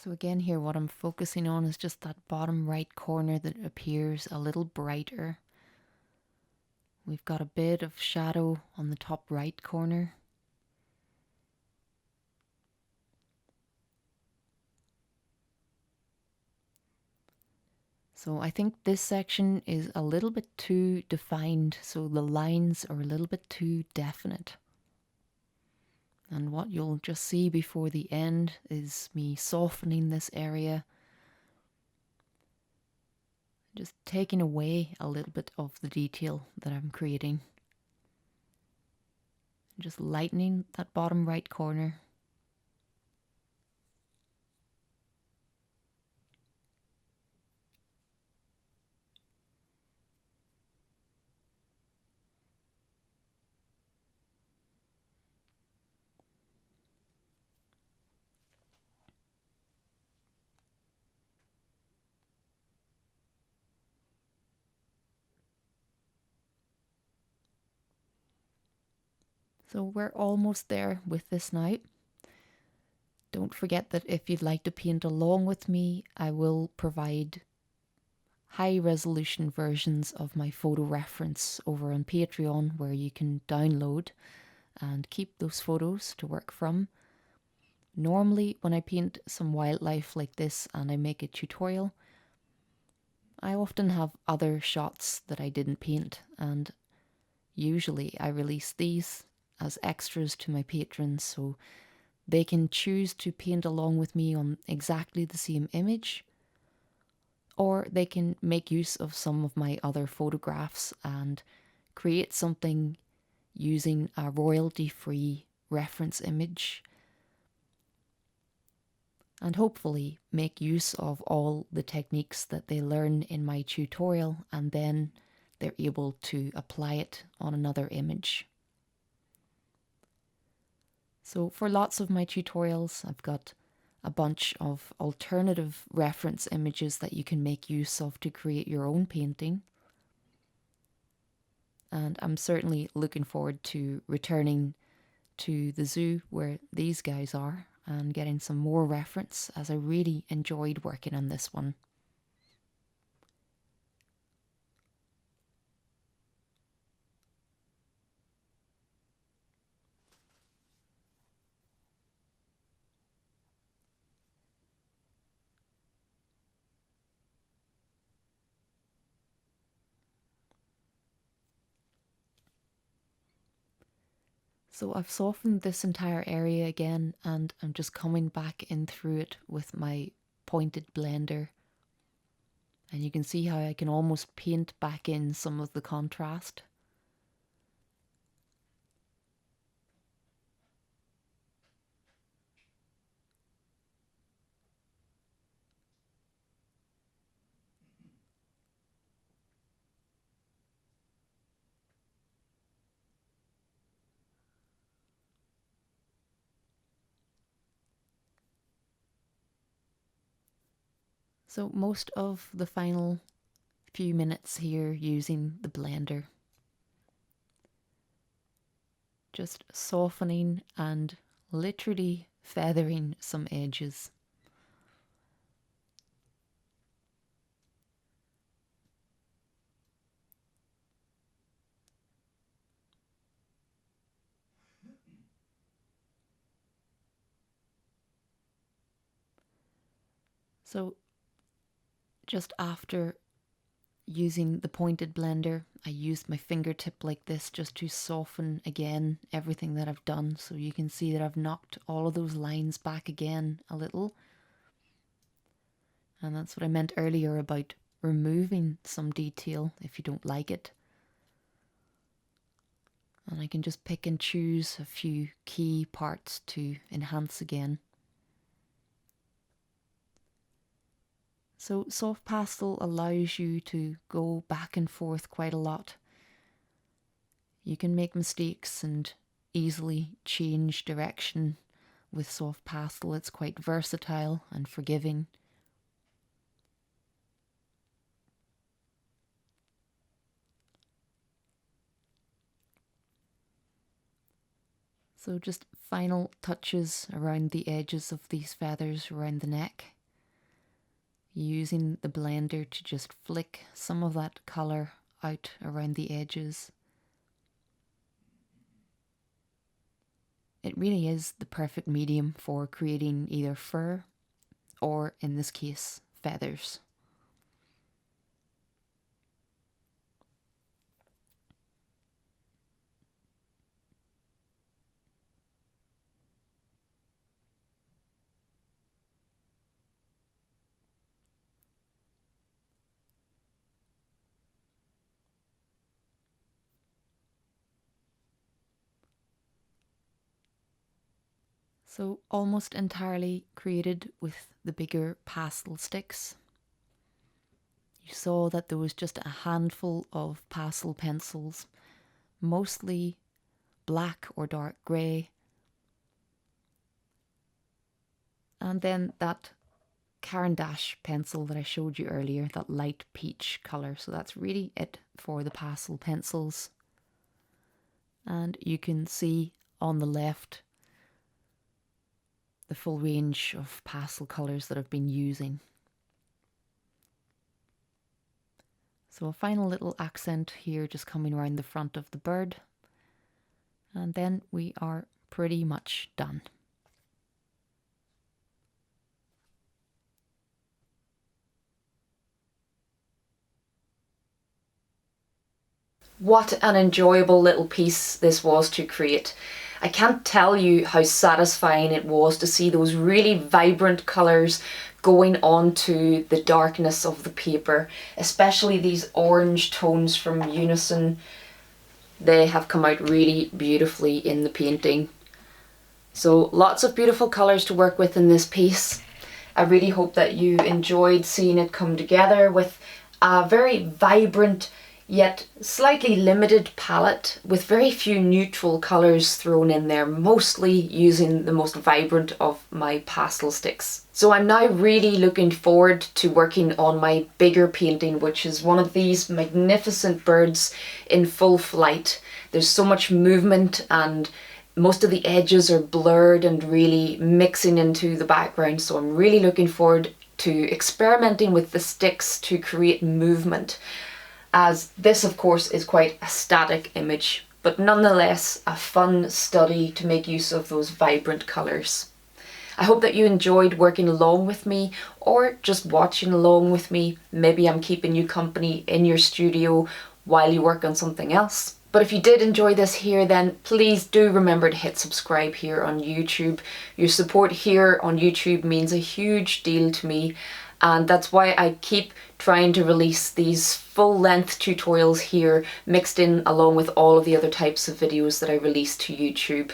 So again here what I'm focusing on is just that bottom right corner that appears a little brighter. we've got a bit of shadow on the top right corner. So I think this section is a little bit too defined, so the lines are a little bit too definite. And what you'll just see before the end is me softening this area, just taking away a little bit of the detail that I'm creating. Just lightening that bottom right corner. So we're almost there with this now. Don't forget that if you'd like to paint along with me, I will provide high resolution versions of my photo reference over on Patreon, where you can download and keep those photos to work from. Normally, when I paint some wildlife like this and I make a tutorial, I often have other shots that I didn't paint, and usually I release these as extras to my patrons so they can choose to paint along with me on exactly the same image, or they can make use of some of my other photographs and create something using a royalty-free reference image, and hopefully make use of all the techniques that they learn in my tutorial, and then they're able to apply it on another image. So for lots of my tutorials, I've got a bunch of alternative reference images that you can make use of to create your own painting. And I'm certainly looking forward to returning to the zoo where these guys are and getting some more reference, as I really enjoyed working on this one. So I've softened this entire area again, and I'm just coming back in through it with my pointed blender. And you can see how I can almost paint back in some of the contrast. So most of the final few minutes here using the blender, just softening and literally feathering some edges. So just after using the pointed blender, I used my fingertip like this just to soften again everything that I've done. So you can see that I've knocked all of those lines back again a little. And that's what I meant earlier about removing some detail if you don't like it. And I can just pick and choose a few key parts to enhance again. So soft pastel allows you to go back and forth quite a lot. You can make mistakes and easily change direction with soft pastel. It's quite versatile and forgiving. So just final touches around the edges of these feathers around the neck. Using the blender to just flick some of that colour out around the edges. it really is the perfect medium for creating either fur or, in this case, feathers. So almost entirely created with the bigger pastel sticks. You saw that there was just a handful of pastel pencils, mostly black or dark grey. And then that Caran d'Ache pencil that I showed you earlier, that light peach colour. So that's really it for the pastel pencils. And you can see on the left the full range of pastel colours that I've been using. So a final little accent here just coming around the front of the bird. And then we are pretty much done. What an enjoyable little piece this was to create. I can't tell you how satisfying it was to see those really vibrant colours going onto the darkness of the paper, especially these orange tones from Unison. They have come out really beautifully in the painting. So lots of beautiful colours to work with in this piece. I really hope that you enjoyed seeing it come together with a very vibrant yet slightly limited palette with very few neutral colours thrown in there, mostly using the most vibrant of my pastel sticks. So I'm now really looking forward to working on my bigger painting, which is one of these magnificent birds in full flight. There's so much movement and most of the edges are blurred and really mixing into the background, so I'm really looking forward to experimenting with the sticks to create movement, as this of course is quite a static image, but nonetheless a fun study to make use of those vibrant colours. I hope that you enjoyed working along with me or just watching along with me. Maybe I'm keeping you company in your studio while you work on something else. But if you did enjoy this here, then please do remember to hit subscribe here on YouTube. Your support here on YouTube means a huge deal to me, and that's why I keep trying to release these full-length tutorials here mixed in along with all of the other types of videos that I release to YouTube.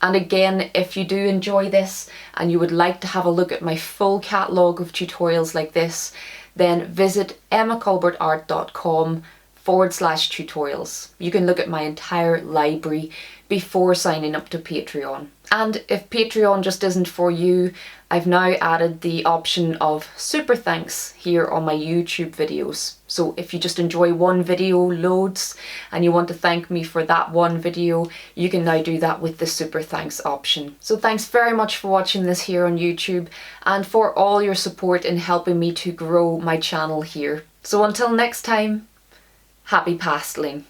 And again, if you do enjoy this and you would like to have a look at my full catalogue of tutorials like this, then visit emmacolbertart.com/tutorials. You can look at my entire library before signing up to Patreon. And if Patreon just isn't for you, I've now added the option of super thanks here on my YouTube videos. So if you just enjoy one video loads and you want to thank me for that one video, you can now do that with the super thanks option. So thanks very much for watching this here on YouTube and for all your support in helping me to grow my channel here. So until next time, happy pasteling.